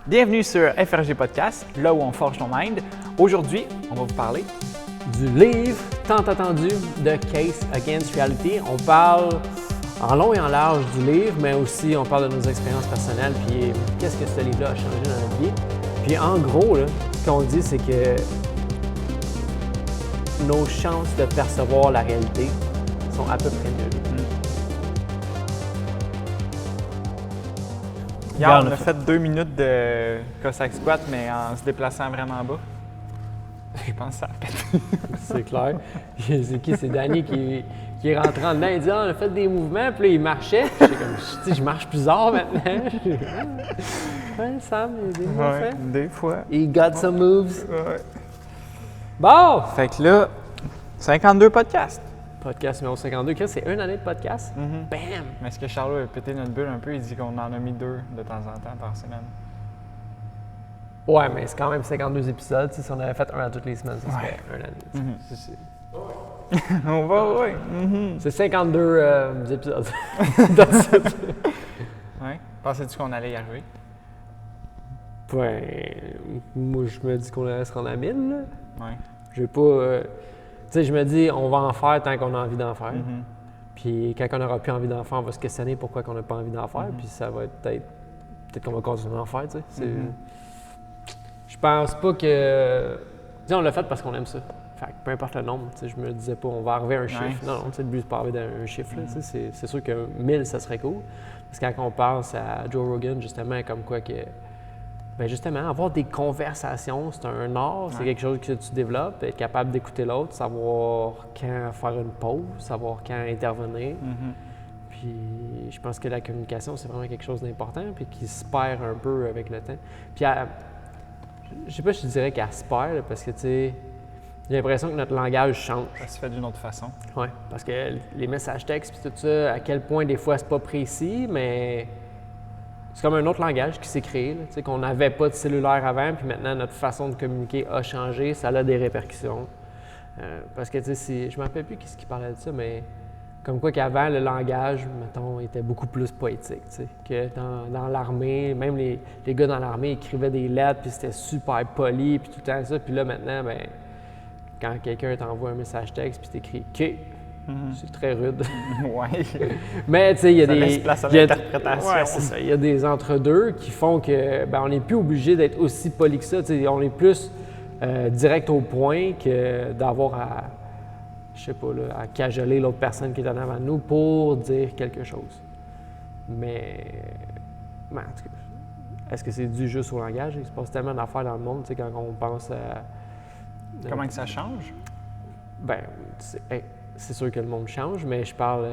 Bienvenue sur FRG Podcast, là où on forge ton mind. Aujourd'hui, on va vous parler du livre tant attendu de Case Against Reality. On parle en long et en large du livre, mais aussi on parle de nos expériences personnelles, puis qu'est-ce que ce livre-là a changé dans notre vie. Puis en gros, là, ce qu'on dit, c'est que nos chances de percevoir la réalité sont à peu près nulles. Hier, on a fait 2 minutes de Cossack Squat, mais en se déplaçant vraiment bas. Je pense que ça a pété. C'est clair. C'est qui? C'est Danny qui est rentré en dedans. Il dit on a fait des mouvements, puis là, il marchait. J'étais comme, je marche plus tard maintenant. Ouais, Sam, il y a des mouvements. Des fois. He got some moves. Ouais. Bon! Fait que là, 52 podcasts. Podcast numéro 52. Chris, c'est une année de podcast? Bam! Mais est-ce que Charlot a pété notre bulle un peu? Il dit qu'on en a mis 2 de temps en temps par semaine. Ouais, mais c'est quand même 52 épisodes. Si on avait fait un à toutes les semaines, ça serait une année. On va, oui. C'est 52 épisodes. That's it. Ouais. Pensais-tu qu'on allait y arriver? Ben, moi, je me dis qu'on allait se rendre à 1000. Là. Ouais. Je vais pas. Tu sais, je me dis, on va en faire tant qu'on a envie d'en faire. Puis quand on n'aura plus envie d'en faire, on va se questionner pourquoi on n'a pas envie d'en faire. Puis ça va être peut-être qu'on va continuer à en faire, tu sais. Je pense pas que. Tu sais, on l'a fait parce qu'on aime ça. Fait que peu importe le nombre, tu sais, je me disais pas, on va arriver à un chiffre. Nice. Non, tu sais, le but, c'est pas arriver à un chiffre. Là, tu sais, c'est sûr que 1000, ça serait cool. Parce que quand on pense à Joe Rogan, justement, comme quoi que. Bien justement, avoir des conversations, c'est un art, c'est quelque chose que tu développes, être capable d'écouter l'autre, savoir quand faire une pause, savoir quand intervenir. Puis je pense que la communication, c'est vraiment quelque chose d'important, puis qui se perd un peu avec le temps. Puis je sais pas si je dirais qu'elle se perd, là, parce que tu sais, j'ai l'impression que notre langage change. Ça se fait d'une autre façon. Oui, parce que les messages textes puis tout ça, à quel point des fois c'est pas précis, mais c'est comme un autre langage qui s'est créé, là, tu sais, qu'on n'avait pas de cellulaire avant, puis maintenant notre façon de communiquer a changé, ça a des répercussions. Parce que tu sais, je ne me rappelle plus qui parlait de ça, mais comme quoi qu'avant, le langage, mettons, était beaucoup plus poétique, tu sais, que dans l'armée, même les gars dans l'armée écrivaient des lettres, puis c'était super poli, puis tout le temps ça, puis là maintenant, ben quand quelqu'un t'envoie un message texte, puis t'écris « K », c'est très rude. Ouais. Mais tu sais, il y a Ça des. laisse place à l'interprétation. Ouais, c'est ça. Il y a des entre-deux qui font que on n'est plus obligé d'être aussi poli que ça. Tu sais, on est plus direct au point que d'avoir à, je sais pas, là, à cajoler l'autre personne qui est en avant de nous pour dire quelque chose. Mais en tout cas, est-ce que c'est dû juste au langage? Il se passe tellement d'affaires dans le monde, tu sais, quand on pense à. Comment que ça change? Ben, c'est sûr que le monde change, mais je parle,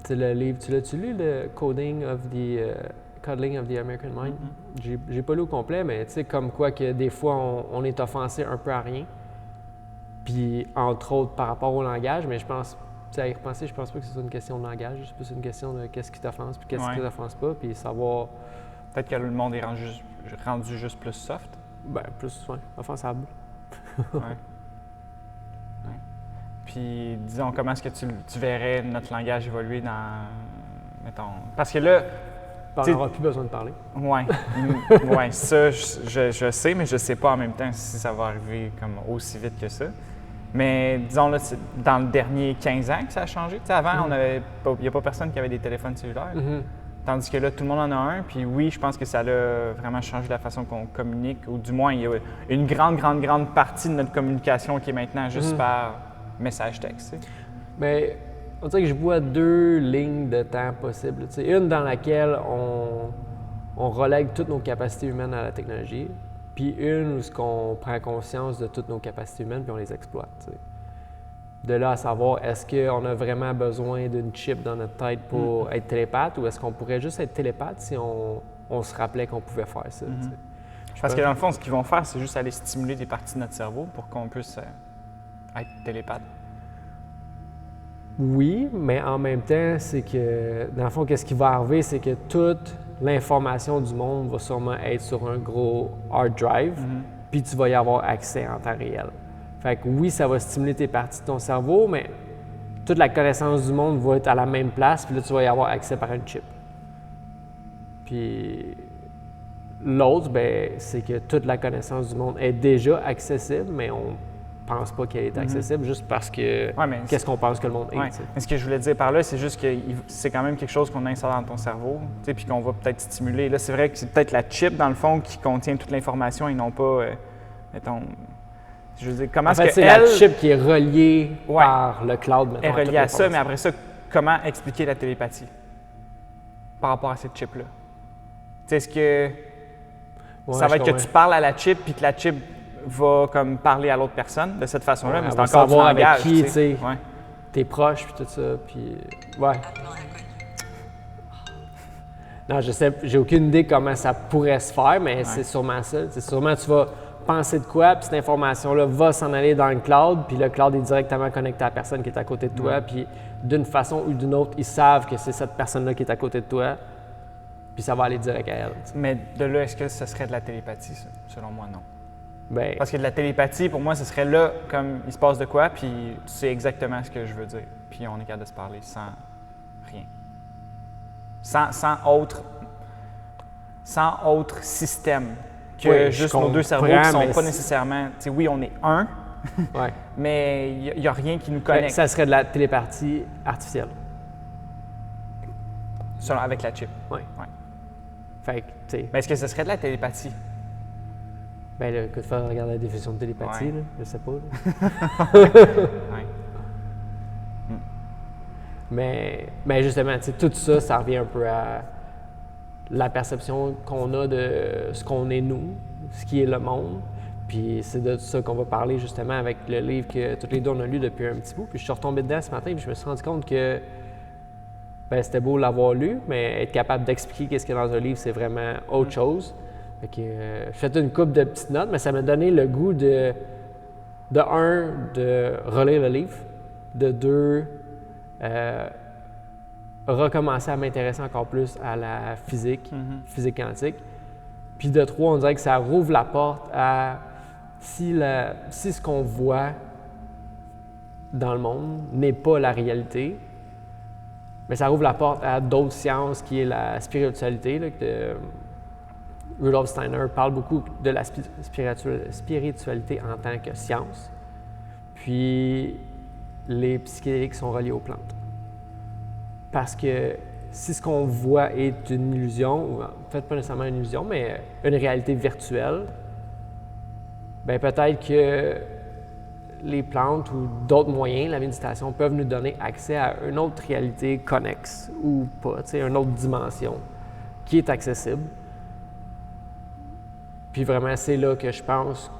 tu sais, le livre, tu l'as-tu lu, le Cuddling of the American Mind? J'ai pas lu au complet, mais tu sais, comme quoi que des fois, on est offensé un peu à rien, puis entre autres par rapport au langage, mais je pense, tu sais, à y repenser, je pense pas que c'est une question de langage, c'est plus une question de qu'est-ce qui t'offense, puis qu'est-ce qui t'offense pas, puis savoir. Peut-être que le monde est rendu juste plus soft. Ben, plus, ouais, offensable. Ouais. Puis, disons, comment est-ce que tu verrais notre langage évoluer dans, mettons... Parce que là... On n'aura plus besoin de parler. Oui, ouais, ça, je sais, mais je ne sais pas en même temps si ça va arriver comme aussi vite que ça. Mais disons, là, c'est dans le dernier 15 ans que ça a changé. Tu sais, avant, il n'y a pas personne qui avait des téléphones cellulaires. Tandis que là, tout le monde en a un. Puis oui, je pense que ça a vraiment changé la façon qu'on communique. Ou du moins, il y a une grande partie de notre communication qui est maintenant juste par message texte. Tu sais. Mais on dirait que je vois 2 lignes de temps possibles. Tu sais, une dans laquelle on relègue toutes nos capacités humaines à la technologie, puis une où on prend conscience de toutes nos capacités humaines puis on les exploite. Tu sais. De là à savoir, est-ce qu'on a vraiment besoin d'une chip dans notre tête pour être télépathe ou est-ce qu'on pourrait juste être télépathe si on se rappelait qu'on pouvait faire ça? Tu sais. Parce que dans le fond, ce qu'ils vont faire, c'est juste aller stimuler des parties de notre cerveau pour qu'on puisse être télépathe. Oui, mais en même temps, c'est que, dans le fond, qu'est-ce qui va arriver, c'est que toute l'information du monde va sûrement être sur un gros hard drive, puis tu vas y avoir accès en temps réel. Fait que oui, ça va stimuler tes parties de ton cerveau, mais toute la connaissance du monde va être à la même place, puis là, tu vas y avoir accès par une chip. Puis L'autre, ben, c'est que toute la connaissance du monde est déjà accessible, mais on pense pas qu'elle est accessible juste parce que qu'est-ce qu'on pense que le monde est. Ouais. Mais ce que je voulais dire par là, c'est juste que c'est quand même quelque chose qu'on installe dans ton cerveau, puis qu'on va peut-être stimuler. Là, c'est vrai que c'est peut-être la chip, dans le fond, qui contient toute l'information et non pas, mettons, je veux dire, comment est-ce que c'est la chip qui est reliée par le cloud, mettons. Elle est reliée à ça, mais après ça, comment expliquer la télépathie par rapport à cette chip-là? Tu sais, est-ce que ça va être que tu parles à la chip puis que la chip va comme parler à l'autre personne de cette façon-là, mais c'est encore du langage. Avec qui, tu sais, tes proches puis tout ça, puis Non, je sais, j'ai aucune idée comment ça pourrait se faire, mais c'est sûrement ça. C'est sûrement tu vas penser de quoi, puis cette information-là va s'en aller dans le cloud, puis le cloud est directement connecté à la personne qui est à côté de toi, puis d'une façon ou d'une autre, ils savent que c'est cette personne-là qui est à côté de toi, puis ça va aller direct à elle. T'sais. Mais de là, est-ce que ce serait de la télépathie, ça? Selon moi, non. Ben, parce que de la télépathie, pour moi, ce serait là, comme il se passe de quoi, puis tu sais exactement ce que je veux dire, puis on est capable de se parler sans rien. Sans autre système que juste nos deux cerveaux qui ne sont pas nécessairement... Tu sais, oui, on est un, mais il n'y a rien qui nous connecte. Ça serait de la télépathie artificielle. Avec la chip. Oui. Fait que, tu sais... Mais est-ce que ce serait de la télépathie? Ben là, écoute, faire regarder la définition de télépathie, là, je sais pas. Mais justement, tout ça, ça revient un peu à la perception qu'on a de ce qu'on est nous, ce qui est le monde. Puis c'est de ça qu'on va parler justement avec le livre que toutes les deux on a lu depuis un petit bout. Puis je suis retombé dedans ce matin et je me suis rendu compte que c'était beau l'avoir lu, mais être capable d'expliquer qu'est-ce qu'il y a dans un livre, c'est vraiment autre chose. Fait que, j'ai fait une couple de petites notes, mais ça m'a donné le goût de relire le livre, de deux, recommencer à m'intéresser encore plus à la physique, physique quantique. Puis de trois, on dirait que ça rouvre la porte à si ce qu'on voit dans le monde n'est pas la réalité, mais ça rouvre la porte à d'autres sciences qui est la spiritualité. Là, Rudolf Steiner parle beaucoup de la spiritualité en tant que science. Puis les psychédéliques sont reliés aux plantes. Parce que si ce qu'on voit est une illusion, ou en fait pas nécessairement une illusion, mais une réalité virtuelle, bien peut-être que les plantes ou d'autres moyens, la méditation, peuvent nous donner accès à une autre réalité connexe ou pas, une autre dimension qui est accessible. Puis vraiment, c'est là que je pense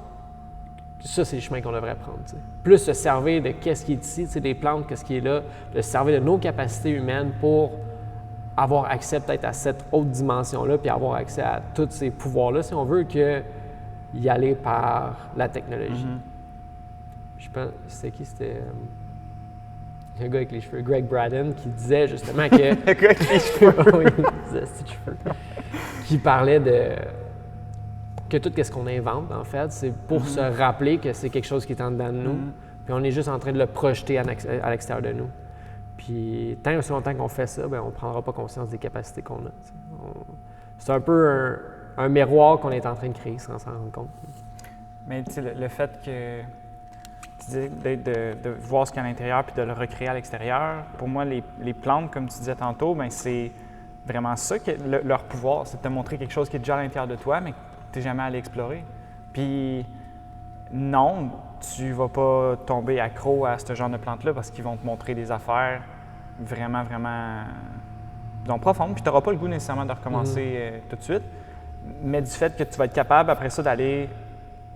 que ça, c'est le chemin qu'on devrait prendre. T'sais. Plus se servir de qu'est-ce qui est ici, des plantes, qu'est-ce qui est là, de se servir de nos capacités humaines pour avoir accès peut-être à cette autre dimension-là, puis avoir accès à tous ces pouvoirs-là, si on veut, que y aller par la technologie. Je pense, c'était qui? C'était un gars avec les cheveux, Greg Braden, qui disait justement que... Le gars avec les cheveux! Oui, il disait ces cheveux. Qui parlait de... que tout ce qu'on invente, en fait, c'est pour se rappeler que c'est quelque chose qui est en dedans de nous, puis on est juste en train de le projeter à l'extérieur de nous. Puis tant et aussi longtemps qu'on fait ça, bien, on ne prendra pas conscience des capacités qu'on a. C'est un peu un miroir qu'on est en train de créer sans s'en rendre compte. Mais tu sais, le fait que tu dis de voir ce qu'il y a à l'intérieur puis de le recréer à l'extérieur, pour moi, les plantes, comme tu disais tantôt, bien, c'est vraiment ça, leur pouvoir, c'est de te montrer quelque chose qui est déjà à l'intérieur de toi, mais tu n'es jamais allé explorer. Puis non, tu vas pas tomber accro à ce genre de plantes-là parce qu'ils vont te montrer des affaires vraiment, vraiment donc profondes. Puis tu n'auras pas le goût nécessairement de recommencer tout de suite, mais du fait que tu vas être capable après ça d'aller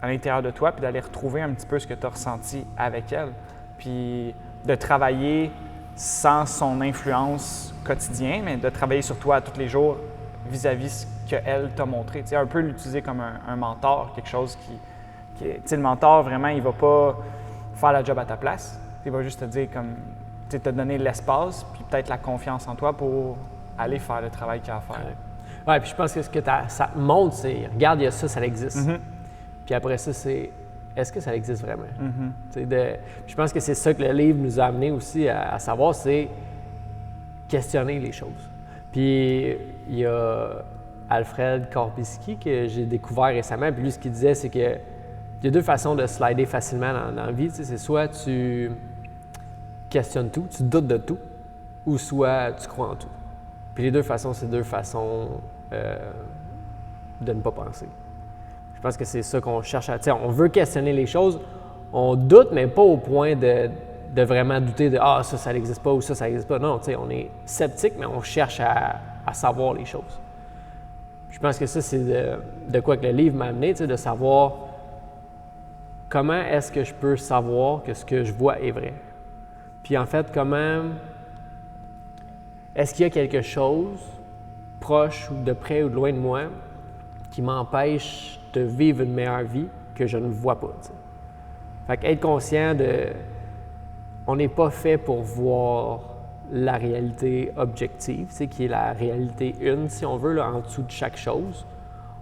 à l'intérieur de toi puis d'aller retrouver un petit peu ce que tu as ressenti avec elle. Puis de travailler sans son influence quotidienne, mais de travailler sur toi tous les jours vis-à-vis ce qu'elle t'a montré. Tu sais, un peu l'utiliser comme un mentor, quelque chose qui tu sais, le mentor, vraiment, il ne va pas faire la job à ta place. Il va juste te dire, comme, tu sais, te donner l'espace puis peut-être la confiance en toi pour aller faire le travail qu'il y a à faire. Oui, puis je pense que ce que ça te montre, c'est, regarde, il y a ça, ça existe. Puis après ça, c'est, est-ce que ça existe vraiment? Je pense que c'est ça que le livre nous a amené aussi à savoir, c'est questionner les choses. Puis il y a Alfred Korbisky que j'ai découvert récemment. Puis lui, ce qu'il disait, c'est que il y a deux façons de slider facilement dans la vie. Tu sais, c'est soit tu questionnes tout, tu doutes de tout, ou soit tu crois en tout. Puis les deux façons, c'est deux façons de ne pas penser. Je pense que c'est ça qu'on cherche à... Tu sais, on veut questionner les choses, on doute, mais pas au point de vraiment douter de « Ah, ça n'existe pas » ou « ça n'existe pas ». Non, tu sais, on est sceptique, mais on cherche à savoir les choses. Je pense que ça, c'est de quoi que le livre m'a amené, tu sais, de savoir comment est-ce que je peux savoir que ce que je vois est vrai. Puis en fait, comment est-ce qu'il y a quelque chose proche ou de près ou de loin de moi qui m'empêche de vivre une meilleure vie que je ne vois pas, tu sais. Fait qu'être conscient de... On n'est pas fait pour voir la réalité objective, tu sais, qui est la réalité une, si on veut, là, en dessous de chaque chose.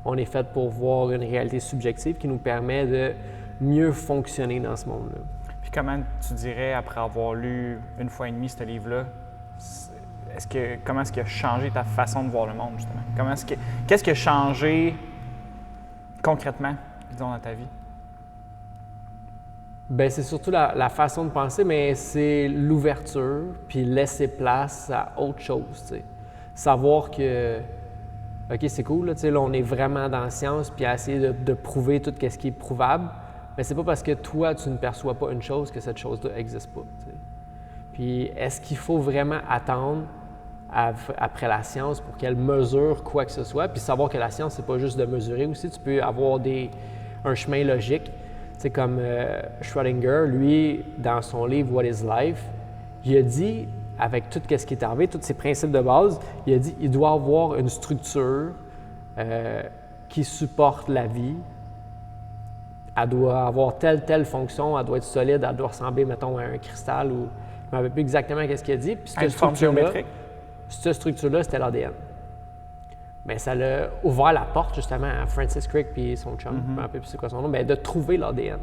On est fait pour voir une réalité subjective qui nous permet de mieux fonctionner dans ce monde-là. Puis comment tu dirais, après avoir lu une fois et demie ce livre-là, comment est-ce qu'il a changé ta façon de voir le monde, justement? Qu'est-ce qui a changé concrètement, disons, dans ta vie? Bien, c'est surtout la façon de penser, mais c'est l'ouverture, puis laisser place à autre chose, tu sais. Savoir que, OK, c'est cool, là, tu sais, là, on est vraiment dans la science, puis à essayer de prouver tout ce qui est prouvable, mais c'est pas parce que toi, tu ne perçois pas une chose que cette chose-là n'existe pas, tu sais. Puis, est-ce qu'il faut vraiment attendre après la science pour qu'elle mesure quoi que ce soit? Puis savoir que la science, c'est pas juste de mesurer aussi, tu peux avoir un chemin logique. C'est comme Schrödinger, lui, dans son livre « What is Life », il a dit, avec tout ce qui est arrivé, tous ses principes de base, il a dit il doit avoir une structure qui supporte la vie. Elle doit avoir telle fonction, elle doit être solide, elle doit ressembler, mettons, à un cristal ou... Je ne me rappelle plus exactement ce qu'il a dit. Puis cette structure-là, c'était l'ADN. Mais ça l'a ouvert la porte, justement, à Francis Crick et son chum, je ne me rappelle plus c'est quoi son nom, mais de trouver l'ADN.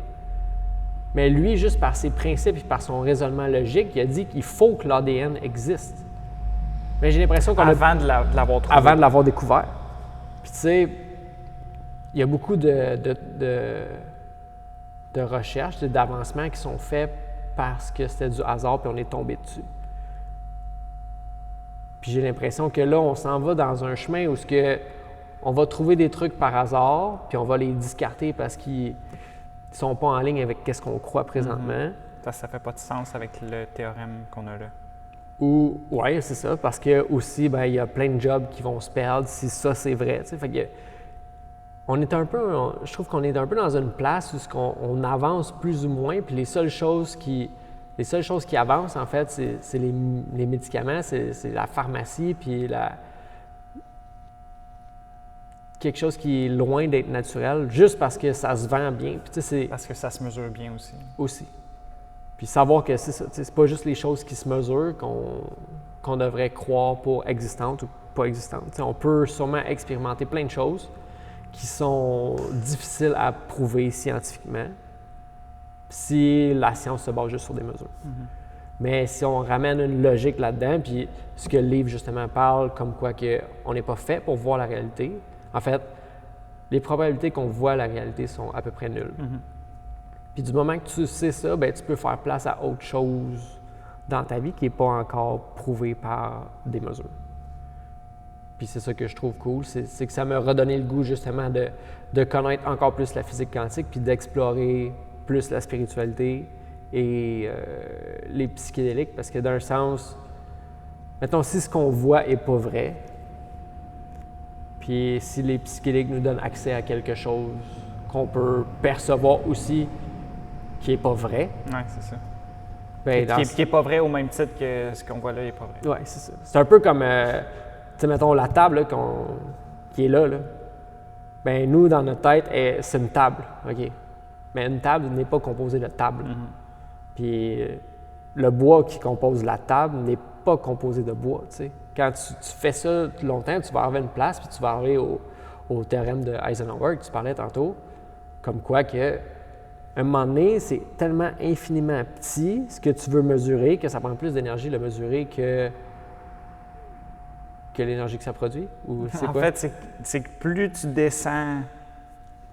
Mais lui, juste par ses principes et par son raisonnement logique, il a dit qu'il faut que l'ADN existe. Mais j'ai l'impression qu'on Avant de l'avoir trouvé. Avant de l'avoir découvert. Puis tu sais, il y a beaucoup de recherches, d'avancements qui sont faits parce que c'était du hasard puis on est tombé dessus. Puis j'ai l'impression que là, on s'en va dans un chemin où on va trouver des trucs par hasard, puis on va les discarter parce qu'ils ne sont pas en ligne avec ce qu'on croit présentement. Ça ne fait pas de sens avec le théorème qu'on a là. Oui, c'est ça, parce que aussi, il y a plein de jobs qui vont se perdre si ça, c'est vrai. T'sais. Fait que je trouve qu'on est un peu dans une place où on avance plus ou moins, puis les seules choses qui avancent, en fait, c'est les médicaments, c'est la pharmacie, puis quelque chose qui est loin d'être naturel, juste parce que ça se vend bien. Puis, parce que ça se mesure bien aussi. Aussi. Puis savoir que c'est ça, c'est pas juste les choses qui se mesurent qu'on devrait croire pour existantes ou pas existantes. On peut sûrement expérimenter plein de choses qui sont difficiles à prouver scientifiquement si la science se base juste sur des mesures. Mais si on ramène une logique là-dedans, puis ce que le livre justement parle, comme quoi on n'est pas fait pour voir la réalité, en fait, les probabilités qu'on voit la réalité sont à peu près nulles. Puis du moment que tu sais ça, bien, tu peux faire place à autre chose dans ta vie qui n'est pas encore prouvée par des mesures. Puis c'est ça que je trouve cool, c'est que ça m'a redonné le goût justement de connaître encore plus la physique quantique puis d'explorer plus la spiritualité et les psychédéliques, parce que d'un sens, mettons, si ce qu'on voit n'est pas vrai, puis si les psychédéliques nous donnent accès à quelque chose qu'on peut percevoir aussi qui n'est pas vrai. Oui, c'est ça. Ben, qui n'est pas vrai au même titre que ce qu'on voit là n'est pas vrai. Oui, c'est ça. C'est un peu comme, tu sais, mettons, la table là, qui est là. Bien, nous, dans notre tête, c'est une table, OK? Mais une table n'est pas composée de table. Puis le bois qui compose la table n'est pas composé de bois, tu sais. Quand tu fais ça longtemps, tu vas arriver à une place, puis tu vas arriver au théorème de Eisenhower que tu parlais tantôt, comme quoi que un moment donné, c'est tellement infiniment petit ce que tu veux mesurer que ça prend plus d'énergie de le mesurer que que l'énergie que ça produit? Ou c'est En quoi? fait, c'est que plus tu descends,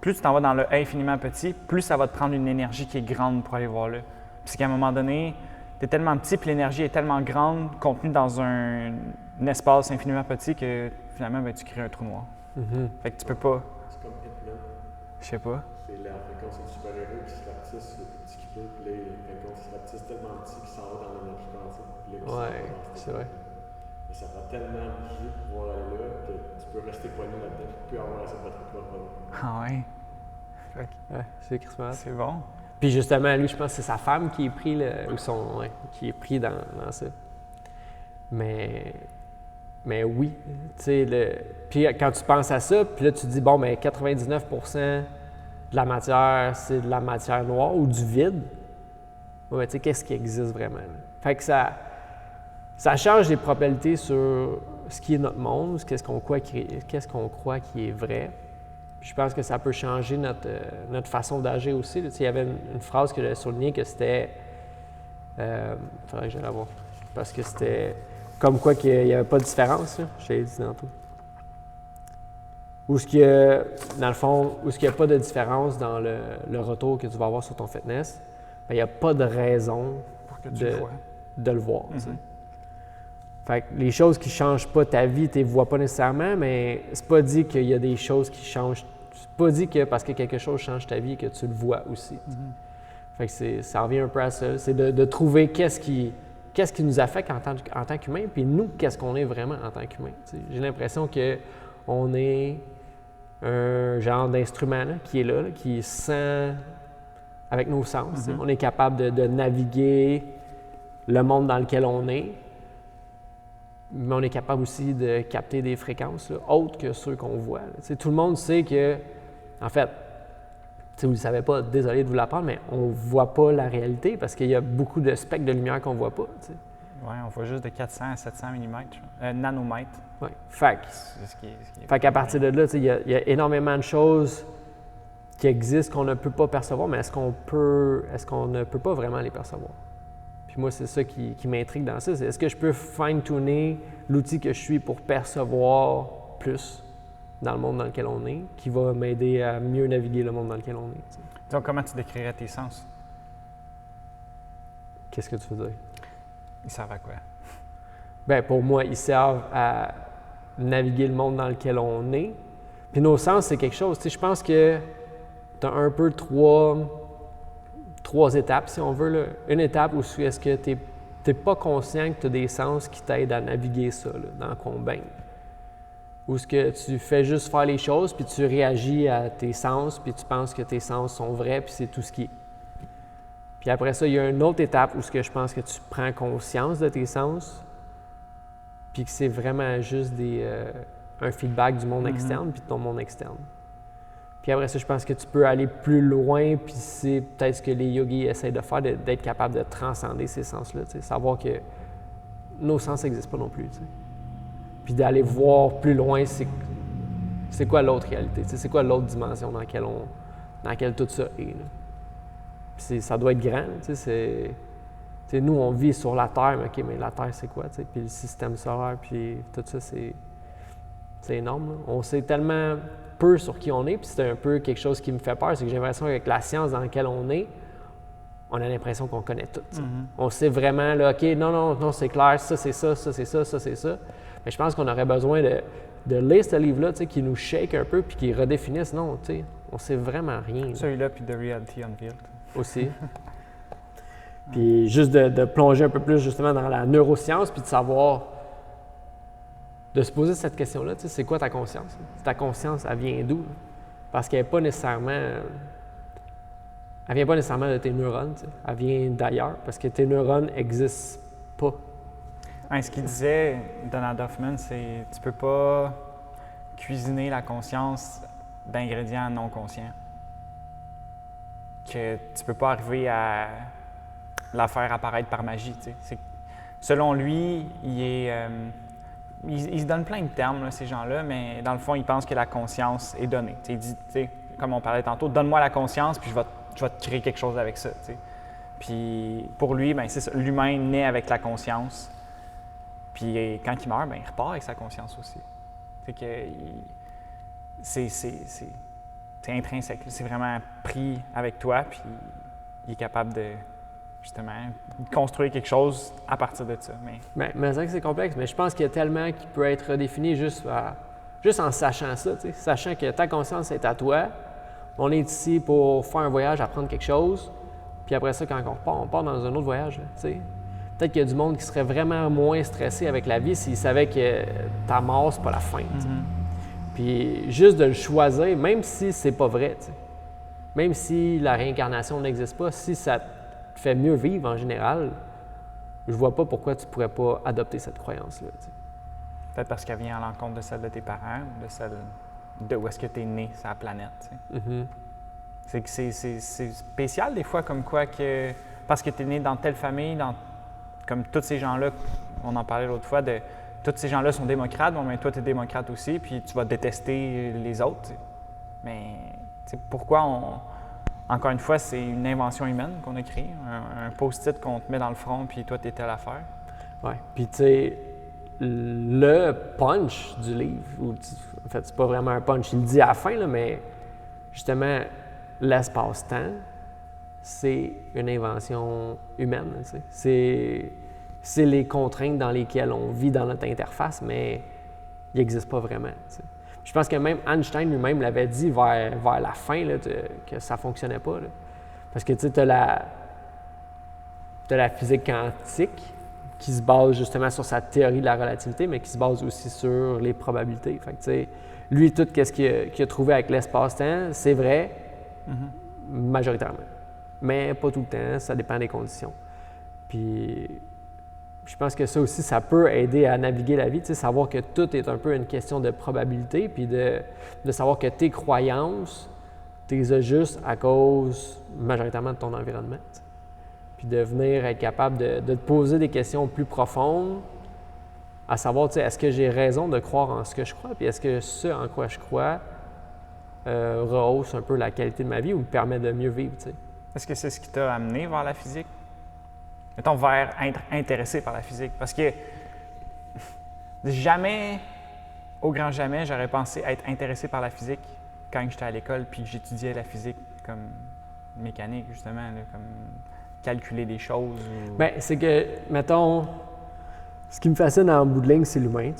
plus tu t'en vas dans le infiniment petit, plus ça va te prendre une énergie qui est grande pour aller voir là. Puis qu'à un moment donné, tu es tellement petit puis l'énergie est tellement grande contenue dans un espace infiniment petit que finalement, ben, tu crées un trou noir. Fait que tu peux pas. C'est comme Hitman. Je sais pas. C'est la fréquence du super-héros qui se rapetisse le plus petit qu'il peut, puis là, la fréquence se rapetisse tellement petit qu'il s'en va dans l'énergie quantique. Puis là, il s'en va Ouais, dans cette c'est vrai. Mais ça prend tellement de jus pour pouvoir aller là que tu peux rester poigné là-dedans, puis plus avoir assez de batterie pour le Ah ouais. Ouais, c'est Chris Malade. C'est bon. Puis justement, lui, je pense que c'est sa femme qui est pris, qui est pris dans ça. Mais oui, tu sais, puis quand tu penses à ça, puis là, tu te dis, bon, mais 99% de la matière, c'est de la matière noire ou du vide. Ouais, mais tu sais, qu'est-ce qui existe vraiment? Là? Fait que ça change les probabilités sur ce qui est notre monde, qu'est-ce qu'on croit qui est vrai. Puis je pense que ça peut changer notre façon d'agir aussi. Là. Tu sais, il y avait une phrase que j'avais soulignée que c'était... faudrait que j'aille la voir. Parce que c'était comme quoi qu'il n'y avait pas de différence, là. Je l'ai dit tantôt. Ou ce qu'il y a, dans le fond, où ce qu'il n'y a pas de différence dans le retour que tu vas avoir sur ton fitness, bien, il n'y a pas de raison Pour que tu le vois. de le voir. Tu sais. Fait que les choses qui ne changent pas ta vie, tu ne les vois pas nécessairement, mais c'est pas dit qu'il y a des choses qui changent. C'est pas dit que parce que quelque chose change ta vie que tu le vois aussi. Fait que ça revient un peu à ça. C'est de trouver qu'est-ce qui nous affecte en tant qu'humain, puis nous, qu'est-ce qu'on est vraiment en tant qu'humain. Tu sais. J'ai l'impression qu'on est un genre d'instrument là, qui est là, qui sent avec nos sens. Tu sais. On est capable de naviguer le monde dans lequel on est, mais on est capable aussi de capter des fréquences là, autres que ceux qu'on voit. Là. Tu sais, tout le monde sait que, en fait, si vous ne le savez pas, désolé de vous l'apprendre, mais on ne voit pas la réalité parce qu'il y a beaucoup de spectres de lumière qu'on ne voit pas. Tu sais. Oui, on voit juste de 400 à 700 nanomètres. Ouais. Fait qu'à partir de là, il y a énormément de choses qui existent qu'on ne peut pas percevoir, mais est-ce qu'on ne peut pas vraiment les percevoir? Puis moi, c'est ça qui m'intrigue dans ça. Est-ce que je peux fine-tuner l'outil que je suis pour percevoir plus dans le monde dans lequel on est, qui va m'aider à mieux naviguer le monde dans lequel on est? T'sais. Donc, comment tu décrirais tes sens? Qu'est-ce que tu veux dire? Ils servent à quoi? Bien, pour moi, ils servent à naviguer le monde dans lequel on est. Puis nos sens, c'est quelque chose. Tu sais, je pense que tu as un peu trois étapes, si on veut. Là. Une étape où est-ce que tu n'es pas conscient que tu as des sens qui t'aident à naviguer ça, là, dans qu'on baigne. Ou est-ce que tu fais juste faire les choses, puis tu réagis à tes sens, puis tu penses que tes sens sont vrais, puis c'est tout ce qui est. Puis après ça, il y a une autre étape où ce que je pense que tu prends conscience de tes sens, puis que c'est vraiment juste un feedback du monde externe, puis de ton monde externe. Puis après ça, je pense que tu peux aller plus loin, puis c'est peut-être ce que les yogis essaient de faire, d'être capable de transcender ces sens-là, savoir que nos sens n'existent pas non plus. T'sais. Puis d'aller voir plus loin, c'est quoi l'autre réalité, c'est quoi l'autre dimension dans laquelle tout ça est. Là. Puis ça doit être grand, nous, on vit sur la Terre, mais OK, mais la Terre, c'est quoi? T'sais? Puis le système solaire, puis tout ça, c'est énorme. Là. On sait tellement peu sur qui on est, puis c'est un peu quelque chose qui me fait peur, c'est que j'ai l'impression qu'avec la science dans laquelle on est, on a l'impression qu'on connaît tout. On sait vraiment, là, OK, non, c'est clair, ça, c'est ça, ça, c'est ça, ça, c'est ça. Mais je pense qu'on aurait besoin de lire ce livre-là, qui nous shake un peu, puis qui redéfinisse. Non, on sait vraiment rien. Celui-là, puis The Reality Unveiled. Aussi. Puis juste de plonger un peu plus justement dans la neuroscience, puis de savoir, de se poser cette question-là, c'est quoi ta conscience? Ta conscience, elle vient d'où? Parce qu'elle n'est pas nécessairement... Elle vient pas nécessairement de tes neurones, elle vient d'ailleurs, parce que tes neurones n'existent pas. Ouais, ce qu'il disait, Donald Hoffman, c'est tu peux pas cuisiner la conscience d'ingrédients non conscients. Que tu peux pas arriver à la faire apparaître par magie. Selon lui, il se donne plein de termes, là, ces gens-là, mais dans le fond, il pense que la conscience est donnée. Il dit, comme on parlait tantôt, donne-moi la conscience, puis je vais te créer quelque chose avec ça. Puis pour lui, ben, c'est ça, l'humain naît avec la conscience. Puis quand il meurt, ben, il repart avec sa conscience aussi. C'est que c'est intrinsèque. C'est vraiment pris avec toi, puis il est capable de, justement, construire quelque chose à partir de ça. Mais c'est vrai que c'est complexe, mais je pense qu'il y a tellement qui peut être redéfini juste en sachant ça, sachant que ta conscience est à toi. On est ici pour faire un voyage, apprendre quelque chose, puis après ça, quand on part dans un autre voyage. Peut-être qu'il y a du monde qui serait vraiment moins stressé avec la vie s'il savait que ta mort, c'est pas la fin. Puis juste de le choisir, même si c'est pas vrai, même si la réincarnation n'existe pas, si ça te fait mieux vivre en général, je vois pas pourquoi tu pourrais pas adopter cette croyance-là. Peut-être parce qu'elle vient à l'encontre de celle de tes parents ou de celle de où est-ce que tu es né sur la planète. C'est que c'est spécial des fois comme quoi que parce que tu es né dans telle famille, comme tous ces gens-là, on en parlait l'autre fois, tous ces gens-là sont démocrates, bon, mais toi tu es démocrate aussi, puis tu vas détester les autres. Mais pourquoi encore une fois, c'est une invention humaine qu'on a créée, un post-it qu'on te met dans le front, puis toi tu étais à la faire. Oui, puis tu sais, le punch du livre, en fait, c'est pas vraiment un punch, il le dit à la fin, là, mais justement, l'espace-temps, c'est une invention humaine. C'est les contraintes dans lesquelles on vit dans notre interface, mais il n'existe pas vraiment. Je pense que même Einstein lui-même l'avait dit vers la fin là, que ça ne fonctionnait pas. Là. Parce que tu as la physique quantique qui se base justement sur sa théorie de la relativité, mais qui se base aussi sur les probabilités. Fait que, lui, tout ce qu'il a trouvé avec l'espace-temps, c'est vrai, majoritairement. Mais pas tout le temps, ça dépend des conditions. Puis, je pense que ça aussi, ça peut aider à naviguer la vie, savoir que tout est un peu une question de probabilité, puis de savoir que tes croyances, tu les as juste à cause majoritairement de ton environnement. Puis de venir être capable de te poser des questions plus profondes, à savoir, est-ce que j'ai raison de croire en ce que je crois, puis est-ce que ce en quoi je crois rehausse un peu la qualité de ma vie ou me permet de mieux vivre, Est-ce que c'est ce qui t'a amené vers la physique? Mettons, vers être intéressé par la physique. Parce que jamais, au grand jamais, j'aurais pensé être intéressé par la physique quand j'étais à l'école puis que j'étudiais la physique comme mécanique, justement, là, comme calculer des choses. Bien, c'est que, mettons, ce qui me fascine en bout de ligne, c'est l'humain,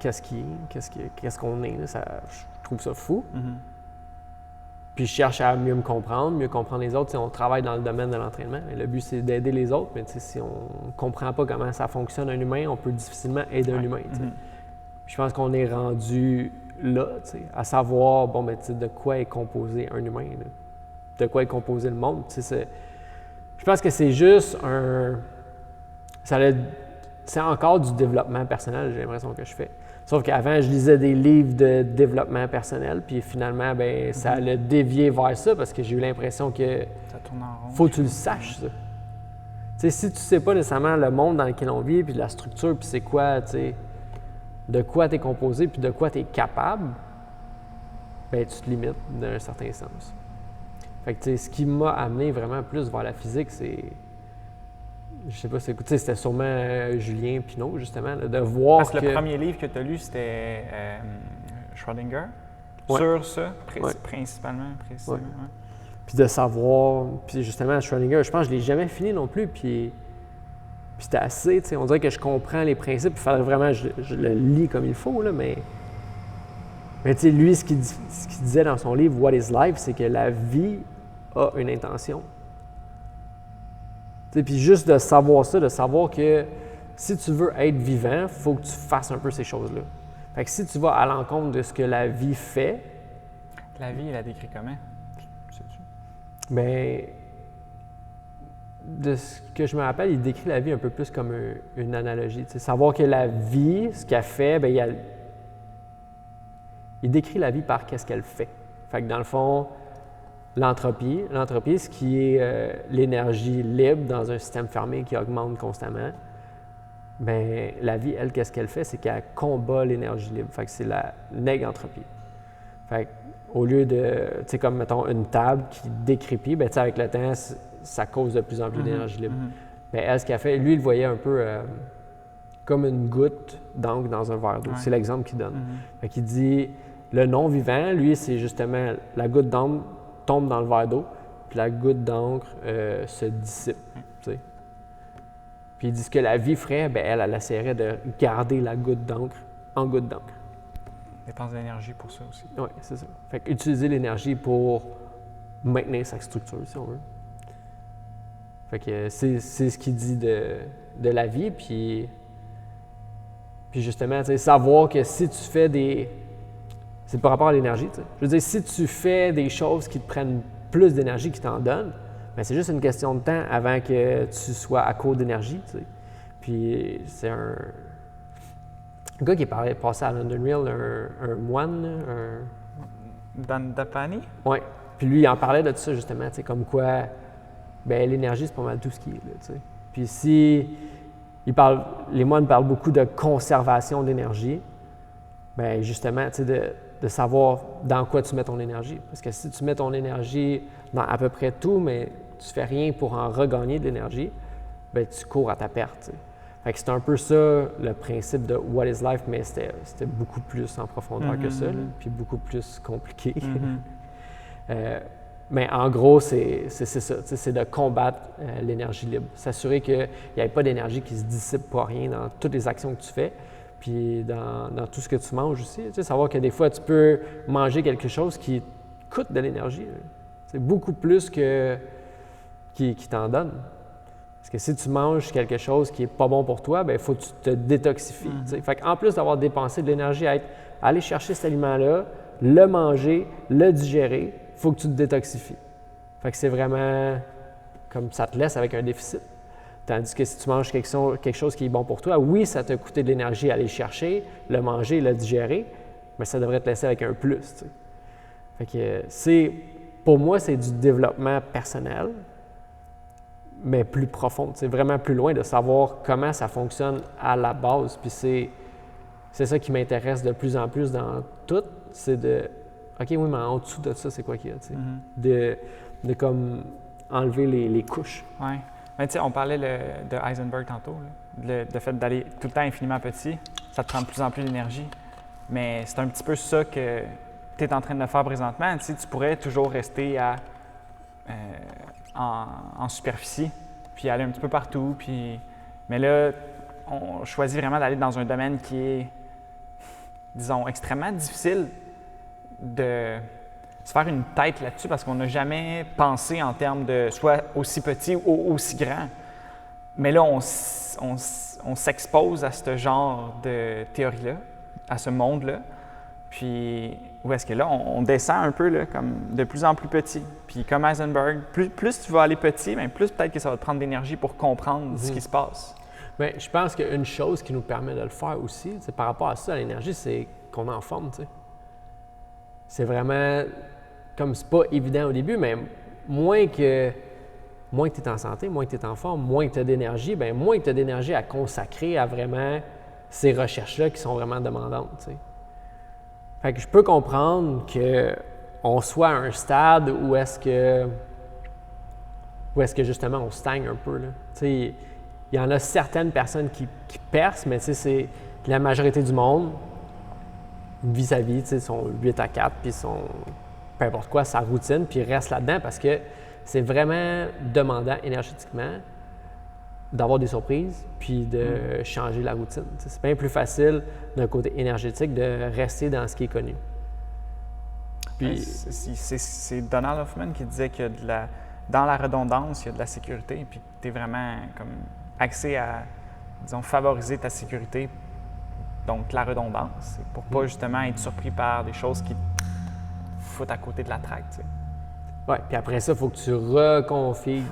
qu'est-ce qu'on est, là, je trouve ça fou. Puis je cherche à mieux me comprendre, mieux comprendre les autres. On travaille dans le domaine de l'entraînement. Et le but, c'est d'aider les autres, mais si on ne comprend pas comment ça fonctionne un humain, on peut difficilement aider un humain. Je pense qu'on est rendu là, à savoir, de quoi est composé un humain, là. De quoi est composé le monde. Je pense que c'est juste c'est encore du développement personnel, j'ai l'impression que je fais. Sauf qu'avant, je lisais des livres de développement personnel, puis finalement, ça allait dévier vers ça parce que j'ai eu l'impression que ça tourne en rond. Faut que tu le saches, ça. Si tu sais pas nécessairement le monde dans lequel on vit, puis la structure, puis c'est quoi, de quoi tu es composé, puis de quoi tu es capable, tu te limites d'un certain sens. Fait que, ce qui m'a amené vraiment plus vers la physique, c'est... Je sais pas, c'était sûrement Julien Pineau, justement, là, de voir Parce que le premier livre que tu as lu, c'était Schrödinger, sur ça, principalement. Ouais. Puis de savoir, puis justement, Schrödinger, je pense que je ne l'ai jamais fini non plus, puis c'était assez, on dirait que je comprends les principes, il faudrait vraiment que je le lis comme il faut, là, mais lui, ce qu'il disait dans son livre « What is Life », c'est que la vie a une intention. Puis juste de savoir ça, de savoir que si tu veux être vivant, il faut que tu fasses un peu ces choses-là. Fait que si tu vas à l'encontre de ce que la vie fait... La vie, il la décrit comment? Sais-tu? Bien, de ce que je me rappelle, il décrit la vie un peu plus comme une analogie. Savoir que la vie, ce qu'elle fait, il décrit la vie par qu'est-ce qu'elle fait. Fait que dans le fond... L'entropie, ce qui est l'énergie libre dans un système fermé qui augmente constamment, la vie, elle, qu'est-ce qu'elle fait? C'est qu'elle combat l'énergie libre. Fait que c'est la négantropie. Fait au lieu de, comme mettons une table qui décrépit, avec le temps, ça cause de plus en plus d'énergie libre. Elle, ce qu'elle fait, lui, il voyait un peu comme une goutte d'encre dans un verre d'eau. Ouais. C'est l'exemple qu'il donne. Fait qu'il dit, le non-vivant, lui, c'est justement la goutte d'encre tombe dans le verre d'eau, puis la goutte d'encre se dissipe. Tu sais. Puis il dit ce que la vie ferait, ben elle essaierait de garder la goutte d'encre en goutte d'encre. Dépense d'énergie pour ça aussi. Oui, c'est ça. Fait qu'utiliser l'énergie pour maintenir sa structure, si on veut. Fait que c'est ce qu'il dit de la vie, puis justement, tu sais, savoir que si tu fais des... C'est par rapport à l'énergie, tu sais. Je veux dire, si tu fais des choses qui te prennent plus d'énergie qu'ils t'en donnent, bien, c'est juste une question de temps avant que tu sois à court d'énergie, tu sais. Puis c'est un gars qui est passé à London Real, un moine, Dandapani? Oui. Puis lui, il en parlait de tout ça, justement, tu sais, comme quoi, ben l'énergie, c'est pas mal tout ce qui est, là, tu sais. Puis si les moines parlent beaucoup de conservation d'énergie, bien justement, tu sais, de savoir dans quoi tu mets ton énergie. Parce que si tu mets ton énergie dans à peu près tout, mais tu fais rien pour en regagner de l'énergie, bien tu cours à ta perte, tu sais. Fait que c'est un peu ça le principe de What is Life, mais c'était beaucoup plus en profondeur que ça, là, puis beaucoup plus compliqué. Mais en gros, c'est ça, c'est de combattre l'énergie libre. S'assurer qu'il n'y ait pas d'énergie qui se dissipe pour rien dans toutes les actions que tu fais, puis dans tout ce que tu manges aussi. Tu sais, savoir que des fois, tu peux manger quelque chose qui coûte de l'énergie. C'est beaucoup plus qui t'en donne. Parce que si tu manges quelque chose qui n'est pas bon pour toi, bien, il faut que tu te détoxifies. Tu sais. Fait qu'en plus d'avoir dépensé de l'énergie à aller chercher cet aliment-là, le manger, le digérer, il faut que tu te détoxifies. Fait que c'est vraiment comme ça te laisse avec un déficit. Tandis que si tu manges quelque chose qui est bon pour toi, oui, ça t'a coûté de l'énergie à aller chercher, le manger, le digérer, mais ça devrait te laisser avec un plus. Tu sais. Fait que pour moi, c'est du développement personnel, mais plus profond. C'est vraiment plus loin de savoir comment ça fonctionne à la base. Puis c'est ça qui m'intéresse de plus en plus dans tout, c'est de OK, oui, mais en dessous de ça, c'est quoi qu'il y a, tu sais? De comme enlever les couches. Oui. Mais tu sais, on parlait de Heisenberg tantôt, là. Le fait d'aller tout le temps infiniment petit, ça te prend de plus en plus d'énergie. Mais c'est un petit peu ça que tu es en train de faire présentement. Tu sais, tu pourrais toujours rester en superficie, puis aller un petit peu partout. Mais là, on choisit vraiment d'aller dans un domaine qui est, disons, extrêmement difficile de se faire une tête là-dessus parce qu'on n'a jamais pensé en termes de soit aussi petit ou aussi grand. Mais là, on s'expose à ce genre de théorie-là, à ce monde-là. Puis, où est-ce que là, on descend un peu là, comme de plus en plus petit. Puis, comme Heisenberg, plus tu vas aller petit, bien, plus peut-être que ça va te prendre d'énergie pour comprendre ce qui se passe. Bien, je pense qu'une chose qui nous permet de le faire aussi, par rapport à ça, à l'énergie, c'est qu'on est en forme, tu sais. C'est vraiment, comme c'est pas évident au début, mais moins que tu es en santé, moins que tu es en forme, moins que tu as d'énergie, bien moins que tu as d'énergie à consacrer à vraiment ces recherches-là qui sont vraiment demandantes, tu sais. Fait que je peux comprendre qu'on soit à un stade où est-ce que justement on stagne un peu, là. Tu sais, il y en a certaines personnes qui percent, mais tu sais, c'est la majorité du monde vit sa vie, tu sais, son 8 à 4, puis son peu importe quoi, sa routine, puis il reste là-dedans parce que c'est vraiment demandant énergétiquement d'avoir des surprises, puis de changer la routine. Tu sais, c'est bien plus facile d'un côté énergétique de rester dans ce qui est connu. Puis, c'est Donald Hoffman qui disait que dans la redondance, il y a de la sécurité, puis tu es vraiment comme axé à, disons, favoriser ta sécurité. Donc, la redondance, c'est pour pas justement être surpris par des choses qui te foutent à côté de la traque, tu sais. Oui, puis après ça, il faut que tu reconfigures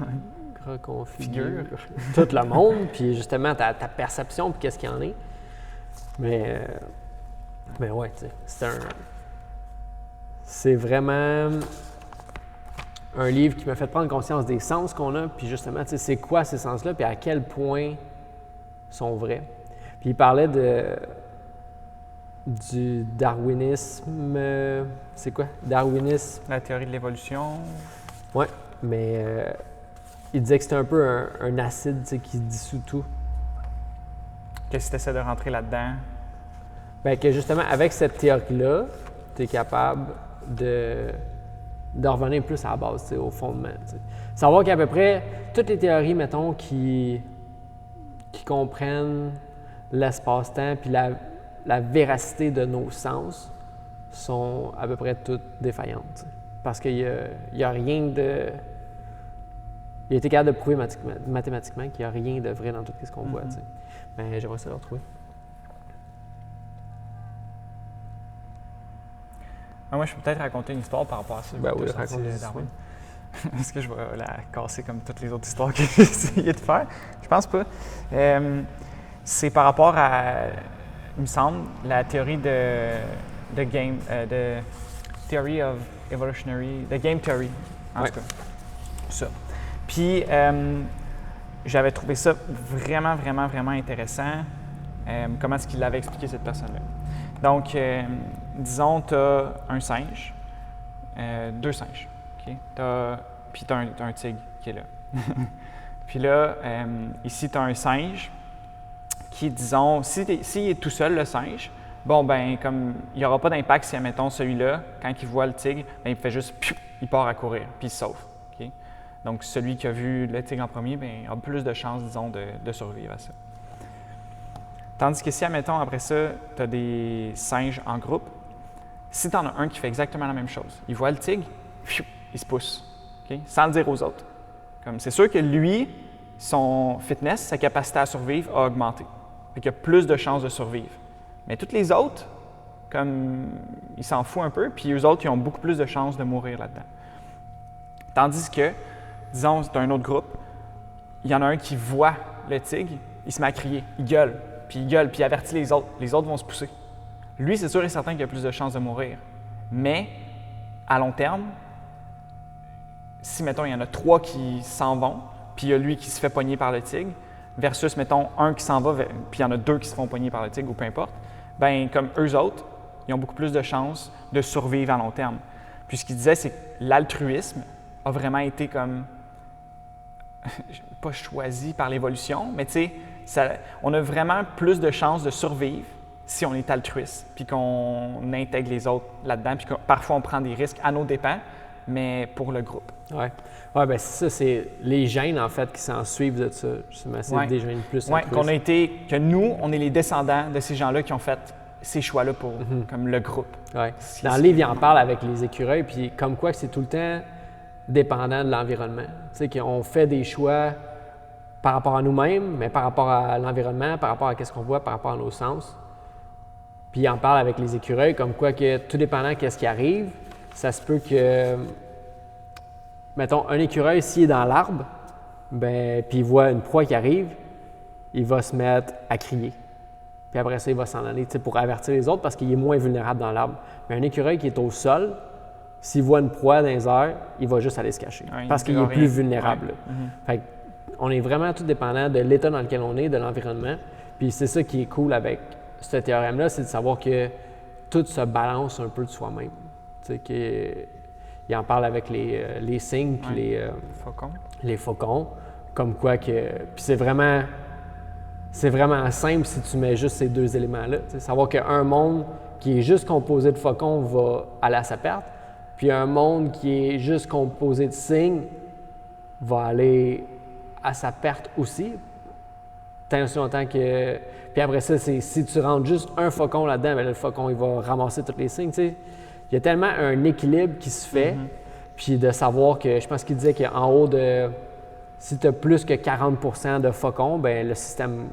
tout le monde, puis justement ta perception, puis qu'est-ce qu'il y en est. Mais ouais, tu sais, c'est vraiment un livre qui m'a fait prendre conscience des sens qu'on a, puis justement, tu sais, c'est quoi ces sens-là, puis à quel point ils sont vrais. Puis il parlait du darwinisme. C'est quoi? Darwinisme. La théorie de l'évolution. Oui, mais il disait que c'était un peu un acide, tu sais, qui dissout tout. Que si tu essaies de rentrer là-dedans. Bien, que justement, avec cette théorie-là, tu es capable de revenir plus à la base, tu sais, au fondement. Tu sais. Savoir qu'à peu près toutes les théories, mettons, qui comprennent l'espace-temps puis la véracité de nos sens sont à peu près toutes défaillantes. Tu sais. Parce qu'il n'y a rien de... Il a été capable de prouver mathématiquement qu'il n'y a rien de vrai dans tout ce qu'on voit. Tu sais. Mais j'aimerais ça le retrouver. Moi, je peux peut-être raconter une histoire par rapport à ça. Ben oui, sorti, raconte une Darwin. Est-ce que je vais la casser comme toutes les autres histoires que j'ai essayé de faire? Je pense pas. C'est par rapport à, il me semble, la théorie de Theory of Evolutionary, de Game Theory, en tout cas. Ça. Puis, j'avais trouvé ça vraiment, vraiment, vraiment intéressant, comment est-ce qu'il l'avait expliqué, cette personne-là. Donc, disons, tu as un singe, 2 singes, OK? Puis tu as un tigre qui est là. Puis là, ici, tu as un singe qui, disons, s'il est tout seul, le singe, bon, ben comme il n'y aura pas d'impact si, admettons, celui-là, quand il voit le tigre, ben, il fait juste, piou, il part à courir, puis il se sauve. OK? Donc, celui qui a vu le tigre en premier, ben, a plus de chances, disons, de survivre à ça. Tandis que si, admettons, après ça, tu as des singes en groupe, si tu en as un qui fait exactement la même chose, il voit le tigre, piou, il se pousse, okay? Sans le dire aux autres. Comme c'est sûr que lui, son fitness, sa capacité à survivre a augmenté. Fait qu'il a plus de chances de survivre. Mais toutes les autres, comme ils s'en foutent un peu, puis eux autres, ils ont beaucoup plus de chances de mourir là-dedans. Tandis que, disons, c'est un autre groupe, il y en a un qui voit le tigre, il se met à crier, il gueule, puis il avertit les autres. Les autres vont se pousser. Lui, c'est sûr et certain qu'il a plus de chances de mourir. Mais, à long terme, si, mettons, il y en a 3 qui s'en vont, puis il y a lui qui se fait pogner par le tigre, versus, mettons, un qui s'en va, puis il y en a 2 qui se font pogner par le tigre, ou peu importe, bien, comme eux autres, ils ont beaucoup plus de chances de survivre à long terme. Puis ce qu'il disait, c'est que l'altruisme a vraiment été comme, pas choisi par l'évolution, mais tu sais, on a vraiment plus de chances de survivre si on est altruiste, puis qu'on intègre les autres là-dedans, puis que parfois on prend des risques à nos dépens, mais pour le groupe. Oui. Ouais, bien c'est ça, c'est les gènes en fait qui s'en suivent de ça. Justement, c'est des gènes plus altruistes. Que nous, on est les descendants de ces gens-là qui ont fait ces choix-là pour comme le groupe. Ouais. Dans le livre, il en parle avec les écureuils, puis comme quoi que c'est tout le temps dépendant de l'environnement. Tu sais, qu'on fait des choix par rapport à nous-mêmes, mais par rapport à l'environnement, par rapport à ce qu'on voit, par rapport à nos sens. Puis il en parle avec les écureuils, comme quoi que tout dépendant de ce qui arrive, ça se peut que, mettons, un écureuil, s'il est dans l'arbre, ben, puis il voit une proie qui arrive, il va se mettre à crier. Puis après ça, il va s'en aller pour avertir les autres parce qu'il est moins vulnérable dans l'arbre. Mais un écureuil qui est au sol, s'il voit une proie dans les airs, il va juste aller se cacher parce qu'il est plus vulnérable. Ouais. Fait on est vraiment tout dépendant de l'état dans lequel on est, de l'environnement. Puis c'est ça qui est cool avec ce théorème-là, c'est de savoir que tout se balance un peu de soi-même. Tu sais, il en parle avec les cygnes puis les faucons, comme quoi que... Puis c'est vraiment simple si tu mets juste ces 2 éléments-là. Tu sais, savoir qu'un monde qui est juste composé de faucons va aller à sa perte, puis un monde qui est juste composé de cygnes va aller à sa perte aussi, tant aussi longtemps que... Puis après ça, c'est si tu rentres juste un faucon là-dedans, bien, le faucon, il va ramasser tous les cygnes, tu sais. Il y a tellement un équilibre qui se fait, puis de savoir que, je pense qu'il disait qu'en haut de... Si tu as plus que 40% de faucons, bien, le système,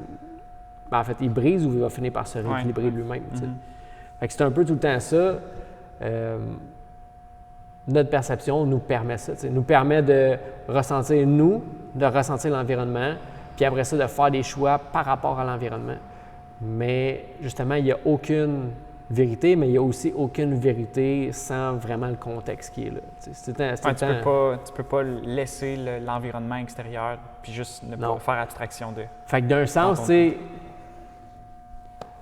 ben, en fait, il brise ou il va finir par se rééquilibrer lui-même, tu sais. Fait que c'est un peu tout le temps ça. Notre perception nous permet ça, nous permet de ressentir l'environnement, puis après ça, de faire des choix par rapport à l'environnement. Mais justement, il n'y a aucune vérité, mais il n'y a aussi aucune vérité sans vraiment le contexte qui est là. Tu peux pas laisser l'environnement extérieur puis juste ne pas faire abstraction de... Fait que d'un sens, tu sais,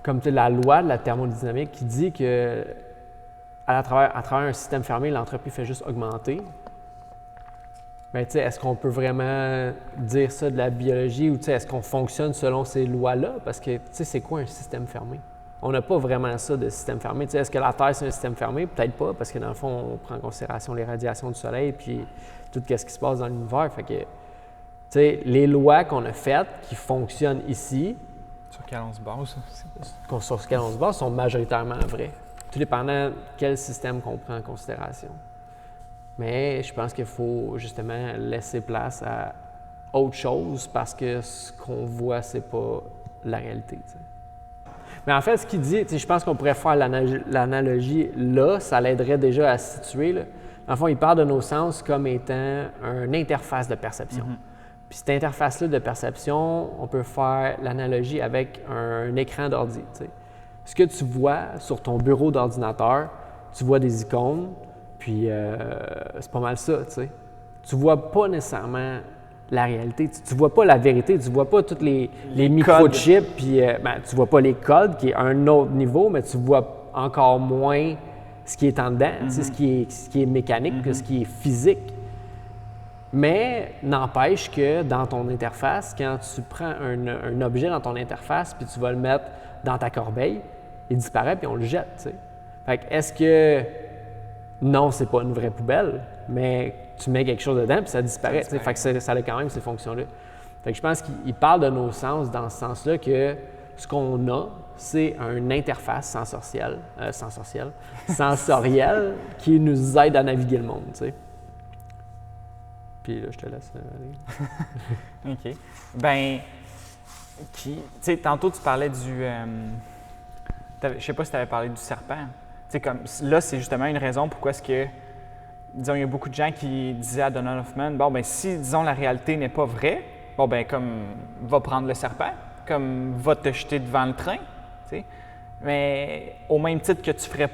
comme la loi de la thermodynamique qui dit que à travers un système fermé, l'entropie fait juste augmenter. Mais tu sais, est-ce qu'on peut vraiment dire ça de la biologie ou tu sais, est-ce qu'on fonctionne selon ces lois-là? Parce que tu sais, c'est quoi un système fermé? On n'a pas vraiment ça de système fermé. Tu sais, est-ce que la Terre, c'est un système fermé? Peut-être pas, parce que dans le fond, on prend en considération les radiations du Soleil puis tout ce qui se passe dans l'univers. Fait que, tu sais, les lois qu'on a faites qui fonctionnent ici, Sur quel on se base? sur lesquelles on se base, sont majoritairement vraies. Tout dépendant de quel système qu'on prend en considération. Mais je pense qu'il faut justement laisser place à autre chose parce que ce qu'on voit, c'est pas la réalité. T'sais. Mais en fait, ce qu'il dit, je pense qu'on pourrait faire l'analogie là, ça l'aiderait déjà à se situer. Là. Dans le fond, il parle de nos sens comme étant une interface de perception. Puis cette interface-là de perception, on peut faire l'analogie avec un écran d'ordi. T'sais. Ce que tu vois sur ton bureau d'ordinateur, tu vois des icônes, puis c'est pas mal ça, tu sais. Tu vois pas nécessairement la réalité, tu vois pas la vérité, tu vois pas tous les microchips, puis tu vois pas les codes, qui est un autre niveau, mais tu vois encore moins ce qui est en dedans, tu sais, ce qui est mécanique, que ce qui est physique. Mais n'empêche que dans ton interface, quand tu prends un objet dans ton interface, puis tu vas le mettre dans ta corbeille, il disparaît, puis on le jette, tu sais. Fait que est-ce que non, c'est pas une vraie poubelle, mais tu mets quelque chose dedans puis ça disparaît. Fait que ça a quand même ces fonctions-là. Fait que je pense qu'il parle de nos sens dans ce sens-là que ce qu'on a, c'est une interface sensorielle qui nous aide à naviguer le monde. T'sais. Puis là, je te laisse aller. OK. Ben, tu sais, tantôt tu parlais du. Je sais pas si tu avais parlé du serpent. T'sais, comme, là, c'est justement une raison pourquoi est-ce que, disons, il y a beaucoup de gens qui disaient à Donald Hoffman, bon, ben si, disons, la réalité n'est pas vraie, bon, ben comme, va prendre le serpent, comme, va te jeter devant le train, t'sais. Mais au même titre que tu prendrais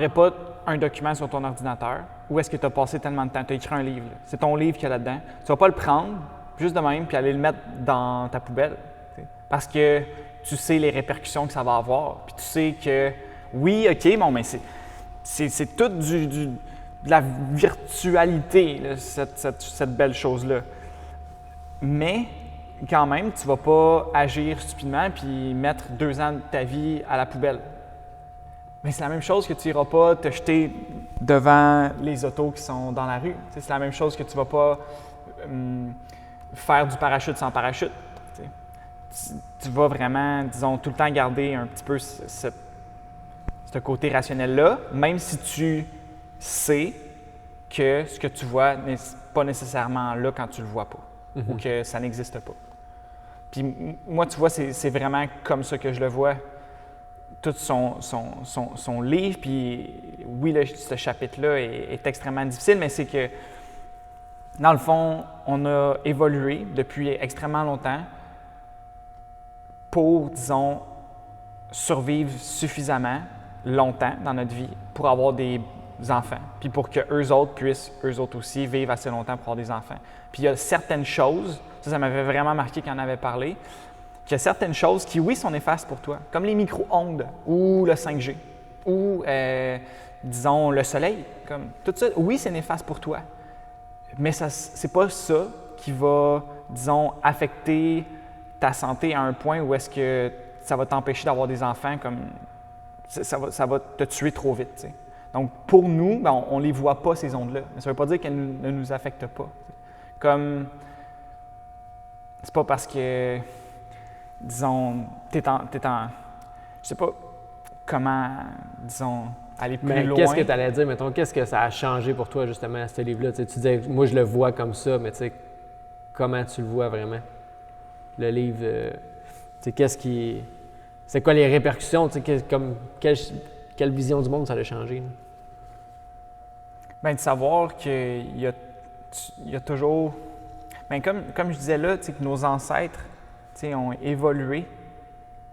pas un document sur ton ordinateur, où est-ce que tu as passé tellement de temps, tu as écrit un livre, là. C'est ton livre qu'il y a là-dedans, tu vas pas le prendre, juste de même, puis aller le mettre dans ta poubelle, t'sais. Parce que tu sais les répercussions que ça va avoir. Puis tu sais que, oui, OK, bon, mais c'est tout de la virtualité, là, cette belle chose-là. Mais, quand même, tu ne vas pas agir stupidement puis mettre 2 ans de ta vie à la poubelle. Mais c'est la même chose que tu n'iras pas te jeter devant les autos qui sont dans la rue. C'est la même chose que tu ne vas pas faire du parachute sans parachute. Tu vas vraiment, disons, tout le temps garder un petit peu ce côté rationnel-là, même si tu sais que ce que tu vois n'est pas nécessairement là quand tu le vois pas, ou que ça n'existe pas. Puis moi, tu vois, c'est vraiment comme ça que je le vois. Tout son livre, puis oui, ce chapitre-là est extrêmement difficile, mais c'est que, dans le fond, on a évolué depuis extrêmement longtemps pour, disons, survivre suffisamment longtemps dans notre vie pour avoir des enfants, puis pour qu'eux autres puissent, eux autres aussi, vivre assez longtemps pour avoir des enfants. Puis il y a certaines choses, ça m'avait vraiment marqué quand on avait parlé, qu'il y a certaines choses qui, oui, sont néfastes pour toi, comme les micro-ondes ou le 5G ou, disons, le soleil. Comme, tout ça, oui, c'est néfaste pour toi, mais c'est pas ça qui va, disons, affecter ta santé à un point où est-ce que ça va t'empêcher d'avoir des enfants, comme ça va te tuer trop vite. T'sais. Donc, pour nous, ben, on ne les voit pas, ces ondes-là. Mais ça ne veut pas dire qu'elles ne nous affectent pas. T'sais. Comme, c'est pas parce que, disons, t'es en je sais pas comment, disons, aller plus loin. Mais qu'est-ce que tu allais dire, mettons, qu'est-ce que ça a changé pour toi, justement, ce livre-là? Tu disais, moi, je le vois comme ça, mais tu sais, comment tu le vois vraiment? Le livre, qu'est-ce qui... C'est quoi les répercussions? Quelle vision du monde ça a changé? Là? Bien, de savoir qu'il y a toujours... Bien, comme je disais là, que nos ancêtres ont évolué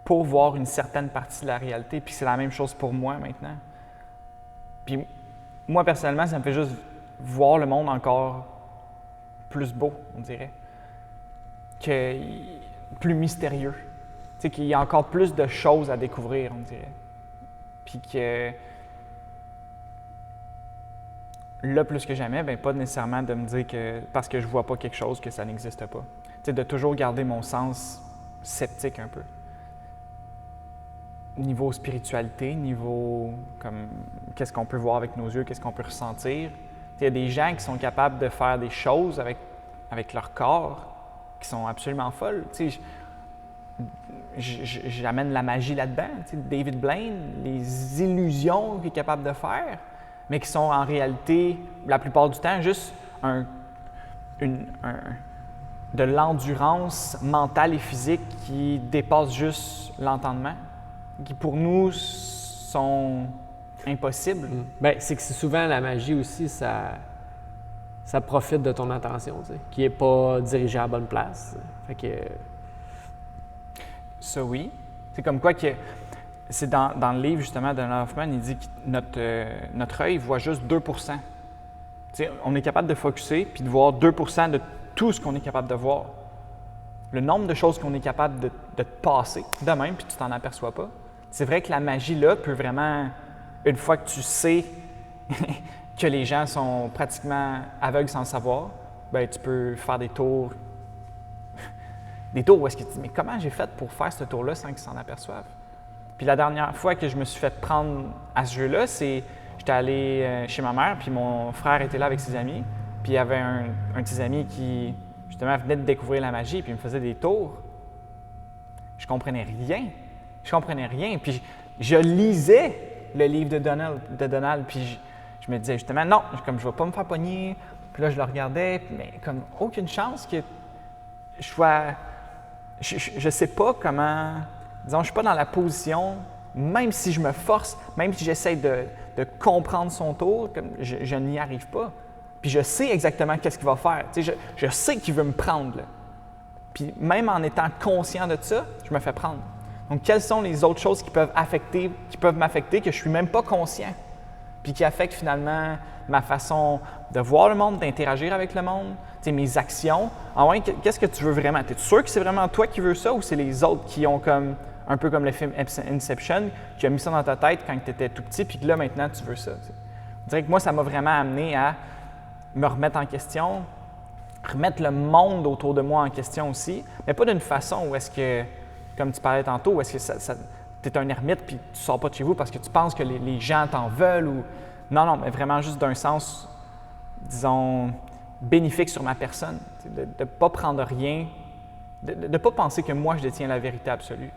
pour voir une certaine partie de la réalité, puis c'est la même chose pour moi maintenant. Puis moi, personnellement, ça me fait juste voir le monde encore plus beau, on dirait. Plus mystérieux. Tu sais, qu'il y a encore plus de choses à découvrir, on dirait. Puis que là, plus que jamais, ben pas nécessairement de me dire que parce que je vois pas quelque chose que ça n'existe pas. Tu sais, de toujours garder mon sens sceptique un peu. Niveau spiritualité, niveau comme qu'est-ce qu'on peut voir avec nos yeux, qu'est-ce qu'on peut ressentir. Il y a des gens qui sont capables de faire des choses avec leur corps qui sont absolument folles. Tu sais, j'amène la magie là-dedans. Tu sais, David Blaine, les illusions qu'il est capable de faire, mais qui sont en réalité, la plupart du temps, juste de l'endurance mentale et physique qui dépasse juste l'entendement, qui pour nous sont impossibles. Bien, c'est que souvent la magie aussi, ça profite de ton attention, tu sais, qui n'est pas dirigée à la bonne place. Fait que... Ça, oui. C'est comme quoi que c'est dans le livre, justement, de Hoffman, il dit que notre œil voit juste 2 %. Tu sais, on est capable de focusser puis de voir 2 % de tout ce qu'on est capable de voir. Le nombre de choses qu'on est capable de te passer de même, puis tu t'en aperçois pas. C'est vrai que la magie, là, peut vraiment, une fois que tu sais que les gens sont pratiquement aveugles sans le savoir, bien, tu peux faire des tours où est-ce que tu dis, mais comment j'ai fait pour faire ce tour-là sans qu'ils s'en aperçoivent? Puis la dernière fois que je me suis fait prendre à ce jeu-là, c'est j'étais allé chez ma mère, puis mon frère était là avec ses amis, puis il y avait un de ses amis qui, justement, venait de découvrir la magie, puis il me faisait des tours. Je comprenais rien. Puis je lisais le livre de Donald, puis je me disais justement, non, comme je ne vais pas me faire pogner. Puis là, je le regardais, mais comme aucune chance que je sois... Je ne sais pas comment... Disons, je ne suis pas dans la position, même si je me force, même si j'essaie de comprendre son tour, comme je n'y arrive pas. Puis je sais exactement qu'est-ce qu'il va faire. Tu sais, je sais qu'il veut me prendre, là. Puis même en étant conscient de ça, je me fais prendre. Donc, quelles sont les autres choses qui peuvent m'affecter, que je ne suis même pas conscient, puis qui affectent finalement ma façon de voir le monde, d'interagir avec le monde, tu sais, mes actions. Ah ouais, qu'est-ce que tu veux vraiment? Es-tu sûr que c'est vraiment toi qui veux ça ou c'est les autres qui ont comme, un peu comme le film Inception, qui a mis ça dans ta tête quand tu étais tout petit, puis que là, maintenant, tu veux ça? Tu sais. Je dirais que moi, ça m'a vraiment amené à me remettre en question, remettre le monde autour de moi en question aussi, mais pas d'une façon où est-ce que, comme tu parlais tantôt, où est-ce que tu es un ermite puis tu sors pas de chez vous parce que tu penses que les gens t'en veulent ou... Non, mais vraiment juste d'un sens, disons, bénéfique sur ma personne, de ne pas prendre rien, de ne pas penser que moi je détiens la vérité absolue,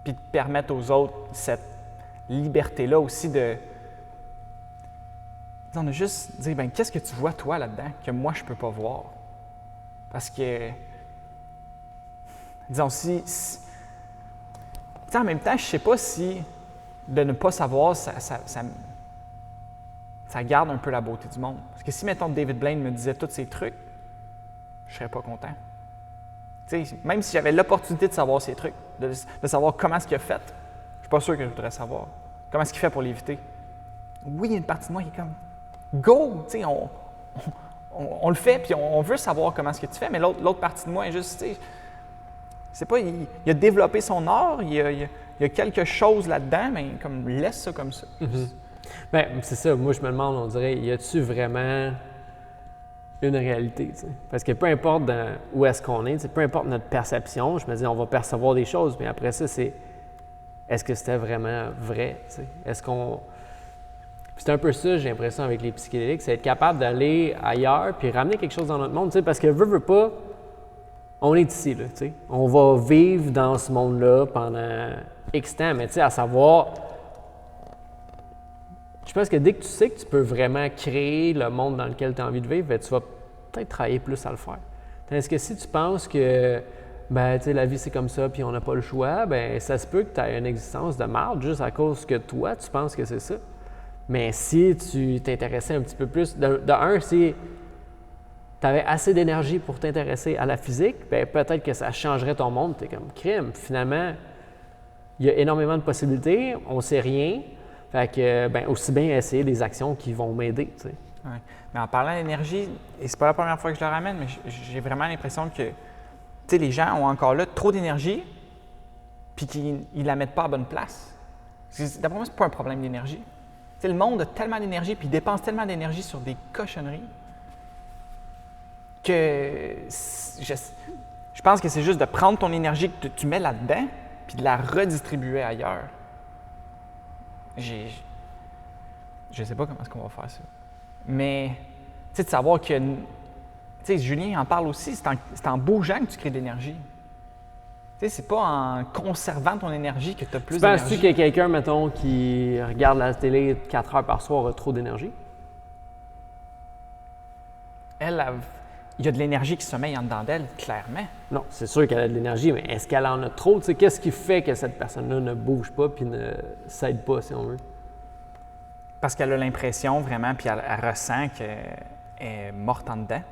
puis de permettre aux autres cette liberté-là aussi de juste dire, bien, qu'est-ce que tu vois toi là-dedans que moi je ne peux pas voir? Parce que, disons, en même temps, je ne sais pas si de ne pas savoir, ça garde un peu la beauté du monde. Parce que si, mettons, David Blaine me disait tous ces trucs, je ne serais pas content. Tu sais, même si j'avais l'opportunité de savoir ces trucs, de savoir comment est-ce qu'il a fait, je ne suis pas sûr que je voudrais savoir. Comment est-ce qu'il fait pour l'éviter? Oui, il y a une partie de moi qui est comme « Go! » Tu sais, on le fait, puis on veut savoir comment est-ce que tu fais, mais l'autre partie de moi est juste, tu sais, c'est pas, il a développé son art, il y a quelque chose là-dedans, mais comme laisse ça comme ça. Mm-hmm. Bien, c'est ça, moi je me demande, on dirait, y a-tu vraiment une réalité, tu sais? Parce que peu importe où est-ce qu'on est, peu importe notre perception, je me dis, on va percevoir des choses, mais après ça, c'est est-ce que c'était vraiment vrai, tu sais? Est-ce qu'on... C'est un peu ça, j'ai l'impression, avec les psychédéliques, c'est être capable d'aller ailleurs puis ramener quelque chose dans notre monde, tu sais, parce que veut pas, on est ici, là, tu sais. On va vivre dans ce monde-là pendant X temps, mais tu sais, à savoir, je pense que dès que tu sais que tu peux vraiment créer le monde dans lequel tu as envie de vivre, bien, tu vas peut-être travailler plus à le faire. Tandis que si tu penses que, ben, tu sais, la vie c'est comme ça puis on n'a pas le choix, bien, ça se peut que tu aies une existence de marde juste à cause que toi, tu penses que c'est ça. Mais si tu t'intéressais un petit peu plus, si tu avais assez d'énergie pour t'intéresser à la physique, bien, peut-être que ça changerait ton monde. Tu es comme crime. Finalement, il y a énormément de possibilités, on ne sait rien. Fait que, ben, aussi bien essayer des actions qui vont m'aider. Tu sais. Ouais. Mais en parlant d'énergie, et c'est pas la première fois que je le ramène, mais j'ai vraiment l'impression que les gens ont encore là trop d'énergie puis qu'ils ne la mettent pas à bonne place. D'après moi, c'est pas un problème d'énergie. sais, le monde a tellement d'énergie, puis il dépense tellement d'énergie sur des cochonneries que je pense que c'est juste de prendre ton énergie que tu mets là-dedans, puis de la redistribuer ailleurs. Je sais pas comment est-ce qu'on va faire ça. Mais, tu sais, de savoir que, tu sais, Julien en parle aussi, c'est en bougeant que tu crées de l'énergie. Tu sais, c'est pas en conservant ton énergie que tu as plus d'énergie. Penses-tu que quelqu'un, mettons, qui regarde la télé 4 heures par soir a trop d'énergie? Il y a de l'énergie qui sommeille en dedans d'elle, clairement. Non, c'est sûr qu'elle a de l'énergie, mais est-ce qu'elle en a trop? Tu sais, qu'est-ce qui fait que cette personne-là ne bouge pas puis ne s'aide pas, si on veut? Parce qu'elle a l'impression vraiment, puis elle ressent qu'elle est morte en dedans.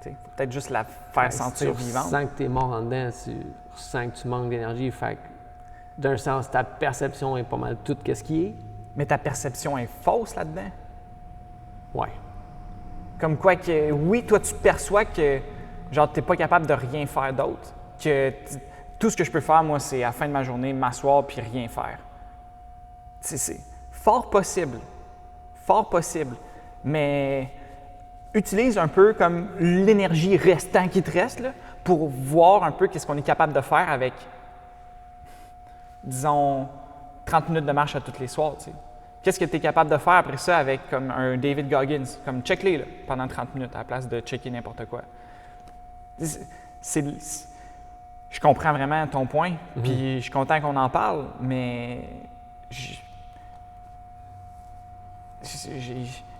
Il faut peut-être juste la faire sentir vivante. Tu ressens que tu es mort en dedans, tu ressens que tu manques d'énergie. Fait que, d'un sens, ta perception est pas mal toute ce qui est. Mais ta perception est fausse là-dedans. Ouais. Comme quoi que, oui, toi, tu perçois que, genre, tu n'es pas capable de rien faire d'autre. Que tout ce que je peux faire, moi, c'est à la fin de ma journée, m'asseoir puis rien faire. C'est fort possible. Fort possible. Mais utilise un peu comme l'énergie restant qui te reste là, pour voir un peu qu'est-ce qu'on est capable de faire avec, disons, 30 minutes de marche à tous les soirs. Tu sais. Qu'est-ce que tu es capable de faire après ça avec comme un David Goggins? Comme check-les là, pendant 30 minutes à la place de checker n'importe quoi. Je comprends vraiment ton point, puis je suis content qu'on en parle, mais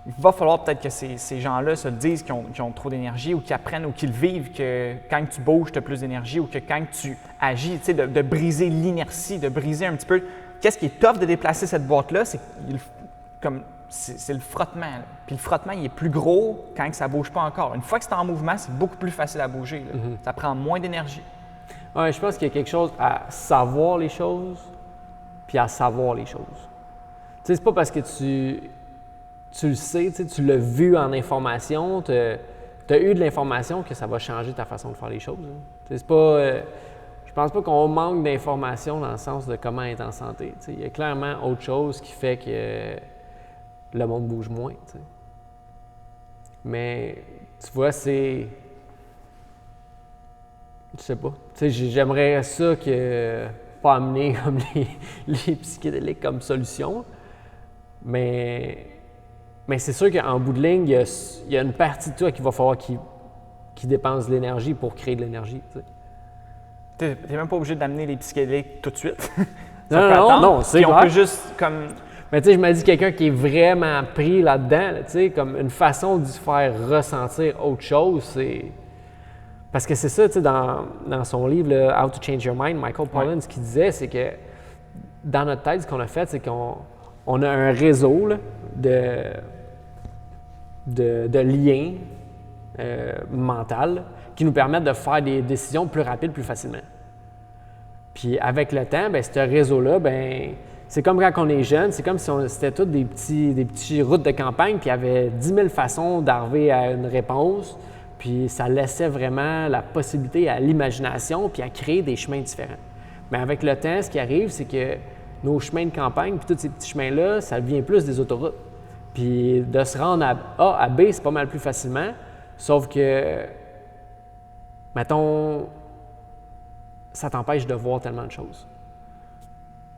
il va falloir peut-être que ces gens-là se disent qu'ils ont trop d'énergie ou qu'ils apprennent ou qu'ils vivent que quand tu bouges, tu as plus d'énergie ou que quand tu agis, tu sais, de briser l'inertie, de briser un petit peu. Qu'est-ce qui est tough de déplacer cette boîte-là? C'est le frottement. Là. Puis le frottement, il est plus gros quand ça ne bouge pas encore. Une fois que c'est en mouvement, c'est beaucoup plus facile à bouger. Là. Ça prend moins d'énergie. Oui, je pense qu'il y a quelque chose à savoir les choses puis à savoir les choses. Tu sais, c'est pas parce que tu le sais, tu l'as vu en information, tu as eu de l'information que ça va changer ta façon de faire les choses. C'est pas, je pense pas qu'on manque d'informations dans le sens de comment être en santé. Il y a clairement autre chose qui fait que le monde bouge moins. T'sais. Mais tu vois, c'est... Je sais pas. J'aimerais ça que... pas amener comme les psychédéliques comme solution, mais c'est sûr qu'en bout de ligne, il y a une partie de toi qu'il va falloir qui dépense de l'énergie pour créer de l'énergie. Tu n'es même pas obligé d'amener les psychédéliques tout de suite. Non, c'est clair. On peut juste comme... Mais tu sais, je me dis quelqu'un qui est vraiment pris là-dedans, là, tu sais, comme une façon de se faire ressentir autre chose, c'est... Parce que c'est ça, tu sais, dans son livre, là, How to Change Your Mind, Michael Pollan, ce qu'il disait, c'est que dans notre tête, ce qu'on a fait, c'est qu'on a un réseau là, de liens mentaux qui nous permettent de faire des décisions plus rapides, plus facilement. Puis avec le temps, bien, ce réseau-là, bien, c'est comme quand on est jeune, c'est comme si c'était toutes des petits routes de campagne, puis il y avait 10 000 façons d'arriver à une réponse, puis ça laissait vraiment la possibilité à l'imagination, puis à créer des chemins différents. Mais avec le temps, ce qui arrive, c'est que nos chemins de campagne, puis tous ces petits chemins-là, ça devient plus des autoroutes. Puis de se rendre à A à B, c'est pas mal plus facilement, sauf que, mettons, ça t'empêche de voir tellement de choses.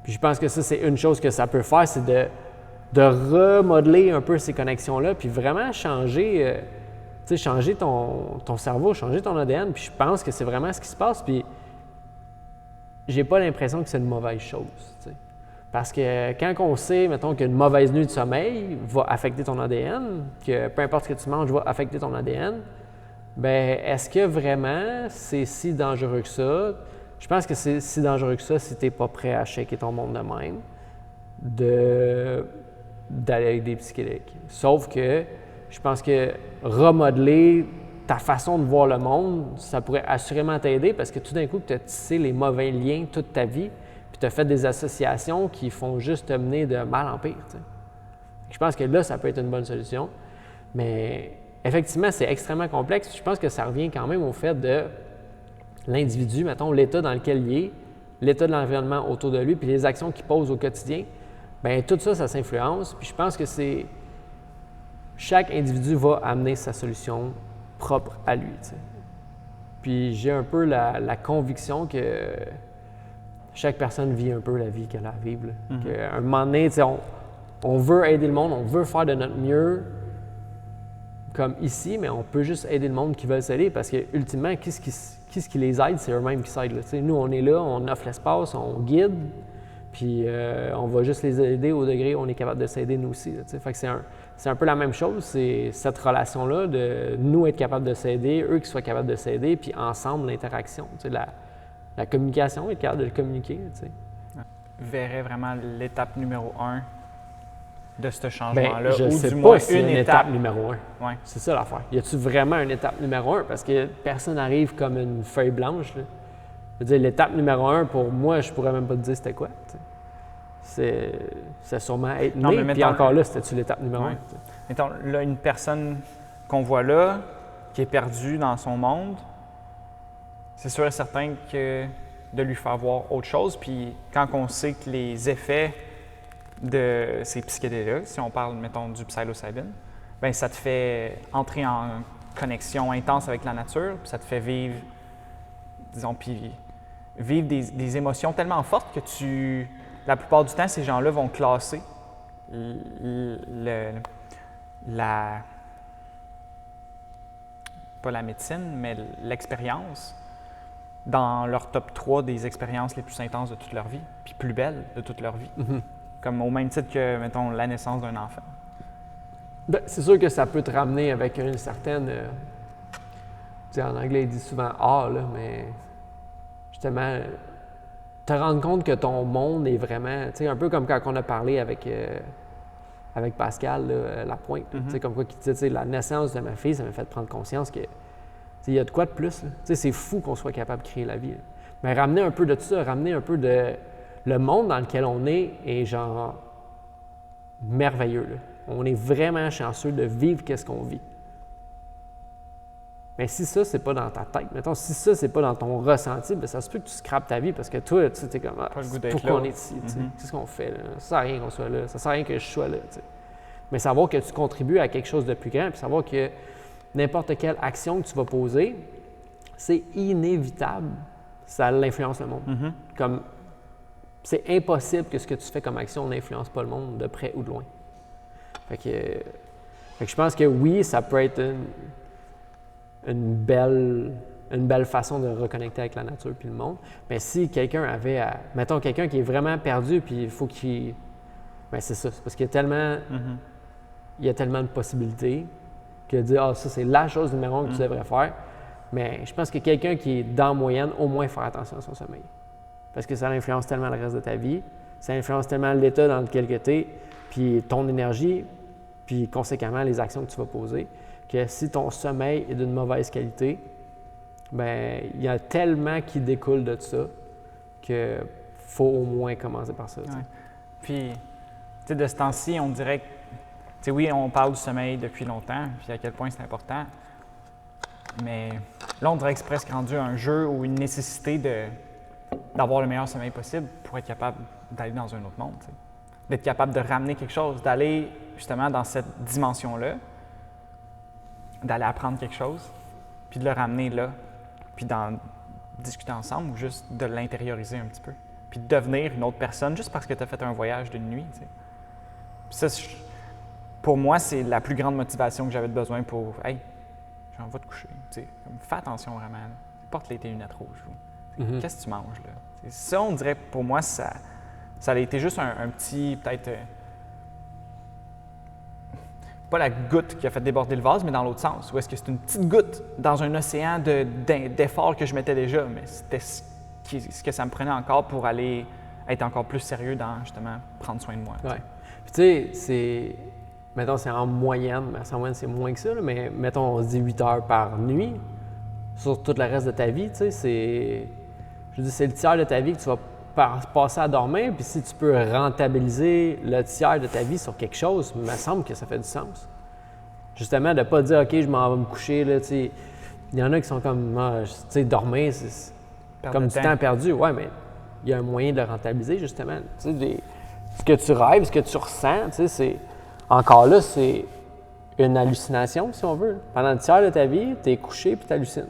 Puis je pense que ça, c'est une chose que ça peut faire, c'est de remodeler un peu ces connexions-là, puis vraiment changer, changer ton cerveau, changer ton ADN, puis je pense que c'est vraiment ce qui se passe, puis j'ai pas l'impression que c'est une mauvaise chose, t'sais. Parce que quand on sait, mettons, qu'une mauvaise nuit de sommeil va affecter ton ADN, que peu importe ce que tu manges va affecter ton ADN, bien, est-ce que vraiment c'est si dangereux que ça? Je pense que c'est si dangereux que ça si tu n'es pas prêt à shaker ton monde de même, d'aller avec des psychédéliques. Sauf que je pense que remodeler ta façon de voir le monde, ça pourrait assurément t'aider parce que tout d'un coup, tu as tissé les mauvais liens toute ta vie, puis tu as fait des associations qui font juste te mener de mal en pire. T'sais. Je pense que là, ça peut être une bonne solution. Mais effectivement, c'est extrêmement complexe. Je pense que ça revient quand même au fait de l'individu, mettons, l'état dans lequel il est, l'état de l'environnement autour de lui, puis les actions qu'il pose au quotidien. bien tout ça, ça s'influence. Puis je pense que chaque individu va amener sa solution propre à lui, tu sais. Puis j'ai un peu la conviction que chaque personne vit un peu la vie qu'elle a à vivre. Qu'à un moment donné, tu sais, on veut aider le monde, on veut faire de notre mieux comme ici, mais on peut juste aider le monde qui veut s'aider parce que ultimement, qu'est-ce qui les aide? C'est eux-mêmes qui s'aident. Tu sais, nous, on est là, on offre l'espace, on guide, puis on va juste les aider au degré où on est capable de s'aider nous aussi. Là, tu sais. Fait que c'est un peu la même chose, c'est cette relation-là de nous être capables de s'aider, eux qui soient capables de s'aider, puis ensemble, l'interaction, tu sais, la communication, être capable de le communiquer. Tu sais. Verrais vraiment l'étape numéro 1 de ce changement-là, je ou sais du pas moins s'il y a une une étape. étape numéro 1. Ouais. C'est ça l'affaire. Y a-tu vraiment une étape numéro 1? Parce que personne n'arrive comme une feuille blanche. Là. Je veux dire, l'étape numéro 1, pour moi, je pourrais même pas te dire c'était quoi. Tu sais. C'est sûrement être Non, né, mais puis encore là, c'était-tu l'étape numéro 1? Ouais. Mettons, là, une personne qu'on voit là, qui est perdue dans son monde, c'est sûr et certain que de lui faire voir autre chose. Puis quand on sait que les effets de ces psychédéliques, si on parle, mettons, du psilocybine, bien, ça te fait entrer en connexion intense avec la nature, puis ça te fait vivre, disons, puis vivre des émotions tellement fortes que la plupart du temps, ces gens-là vont classer pas la médecine, mais l'expérience dans leur top 3 des expériences les plus intenses de toute leur vie, puis plus belles de toute leur vie. Mm-hmm. Comme au même titre que, mettons, la naissance d'un enfant. Ben, c'est sûr que ça peut te ramener avec une certaine... tu sais, en anglais, ils disent souvent « ah », là, mais justement, te rendre compte que ton monde est vraiment... Tu sais, un peu comme quand on a parlé avec Pascal, là, Lapointe. Tu sais, comme quoi qui disait, tu sais, la naissance de ma fille, ça m'a fait prendre conscience que il y a de quoi de plus. Tu sais, c'est fou qu'on soit capable de créer la vie. Là. Mais ramener un peu de tout ça, ramener un peu de... Le monde dans lequel on est genre merveilleux. Là. On est vraiment chanceux de vivre qu'est-ce qu'on vit. Mais si ça, c'est pas dans ta tête, mettons, si ça, c'est pas dans ton ressenti, bien, ça se peut que tu scrapes ta vie parce que toi, tu sais, t'es comme, pourquoi on est ici? C'est ce qu'on fait, là. Ça sert à rien qu'on soit là, ça sert à rien que je sois là. T'sais. Mais savoir que tu contribues à quelque chose de plus grand, puis savoir que n'importe quelle action que tu vas poser, c'est inévitable, ça l'influence le monde. Comme, c'est impossible que ce que tu fais comme action n'influence pas le monde de près ou de loin. Fait que je pense que oui, ça peut être une belle façon de reconnecter avec la nature puis le monde. Mais si quelqu'un avait mettons quelqu'un qui est vraiment perdu puis il faut qu'il... Bien, c'est ça. C'est parce qu'il y a tellement... Il y a tellement de possibilités que de dire « Ah, ça, c'est la chose numéro 1 que tu devrais faire ». Mais je pense que quelqu'un qui est dans la moyenne, au moins faire attention à son sommeil. Parce que ça influence tellement le reste de ta vie, ça influence tellement l'état dans lequel tu es, puis ton énergie, puis conséquemment les actions que tu vas poser, que si ton sommeil est d'une mauvaise qualité, bien, il y a tellement qui découle de ça qu'il faut au moins commencer par ça. Ouais. Puis, tu sais, de ce temps-ci, on dirait que, tu sais, oui, on parle du sommeil depuis longtemps, puis à quel point c'est important, mais là, on dirait que c'est presque rendu un jeu ou une nécessité d'avoir le meilleur sommeil possible pour être capable d'aller dans un autre monde, tu sais. D'être capable de ramener quelque chose, d'aller justement dans cette dimension-là, d'aller apprendre quelque chose, puis de le ramener là, puis d'en discuter ensemble ou juste de l'intérioriser un petit peu, puis de devenir une autre personne juste parce que tu as fait un voyage d'une nuit, tu sais. Puis ça, pour moi, c'est la plus grande motivation que j'avais besoin pour « Hey, j'en vais te coucher. » Tu sais, comme, fais attention vraiment. Là. Porte tes lunettes rouges. Qu'est-ce que tu manges là? T'sais, ça, on dirait pour moi, ça a été juste un petit, peut-être, pas la goutte qui a fait déborder le vase, mais dans l'autre sens. Ou est-ce que c'est une petite goutte dans un océan d'efforts que je mettais déjà, mais c'était ce que ça me prenait encore pour aller être encore plus sérieux dans, justement, prendre soin de moi. Oui. Puis tu sais, mettons, c'est en moyenne, mais en moyenne, c'est moins que ça, là, mais mettons, on se dit 8 heures par nuit sur tout le reste de ta vie, tu sais, c'est le tiers de ta vie que tu vas passer à dormir, puis si tu peux rentabiliser le tiers de ta vie sur quelque chose, il me semble que ça fait du sens. Justement, de ne pas dire « OK, je m'en vais me coucher », là, tu sais, il y en a qui sont comme tu sais, dormir, c'est comme du temps perdu. Oui, mais il y a un moyen de le rentabiliser, justement. Tu sais, ce que tu rêves, ce que tu ressens, tu sais, c'est encore là, c'est une hallucination, si on veut. Pendant le tiers de ta vie, tu es couché puis tu hallucines.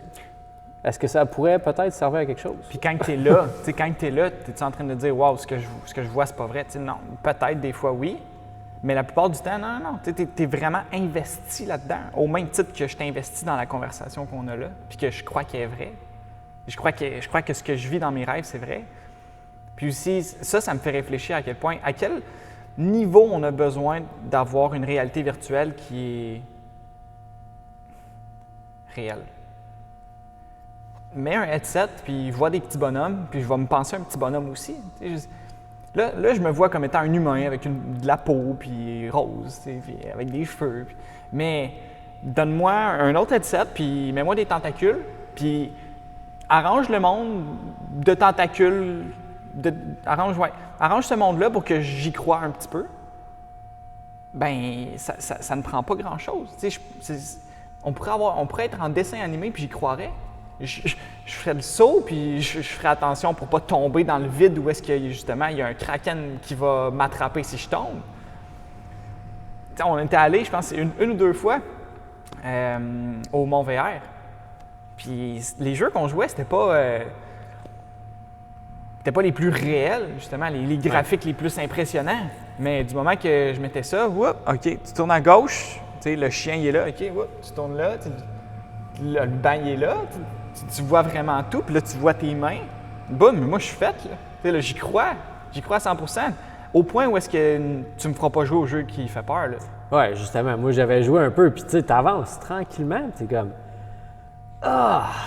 Est-ce que ça pourrait peut-être servir à quelque chose? Puis quand tu es là, tu es en train de dire « Wow, ce que je vois, c'est pas vrai. » Non, peut-être des fois, oui. Mais la plupart du temps, non. Tu es vraiment investi là-dedans, au même titre que je t'investis dans la conversation qu'on a là, puis que je crois qu'elle est vraie. Je crois que ce que je vis dans mes rêves, c'est vrai. Puis aussi, ça me fait réfléchir à quel niveau on a besoin d'avoir une réalité virtuelle qui est réelle. Mets un headset, puis je vois des petits bonhommes, puis je vais me penser un petit bonhomme aussi. Là, je me vois comme étant un humain avec de la peau, puis rose, puis avec des cheveux. Mais donne-moi un autre headset, puis mets-moi des tentacules, puis arrange le monde de tentacules, arrange ce monde-là pour que j'y croie un petit peu. Ben, ça ne prend pas grand-chose. On pourrait être en dessin animé, puis j'y croirais. Je ferais le saut, puis je ferais attention pour ne pas tomber dans le vide où est-ce que justement il y a un kraken qui va m'attraper si je tombe. T'sais, on était allé, je pense, une ou deux fois au Mont-VR. Puis les jeux qu'on jouait, c'était pas les plus réels, justement, les graphiques les plus impressionnants. Mais du moment que je mettais ça, OK, tu tournes à gauche, le chien il est là, OK, tu tournes là, le banc il est là, tu vois vraiment tout, puis là, tu vois tes mains. Boum, moi, je suis faite, là. Là, j'y crois à 100%. Au point où est-ce que tu me feras pas jouer au jeu qui fait peur, là. Ouais, justement. Moi, j'avais joué un peu, puis tu sais, t'avances tranquillement, t'es comme...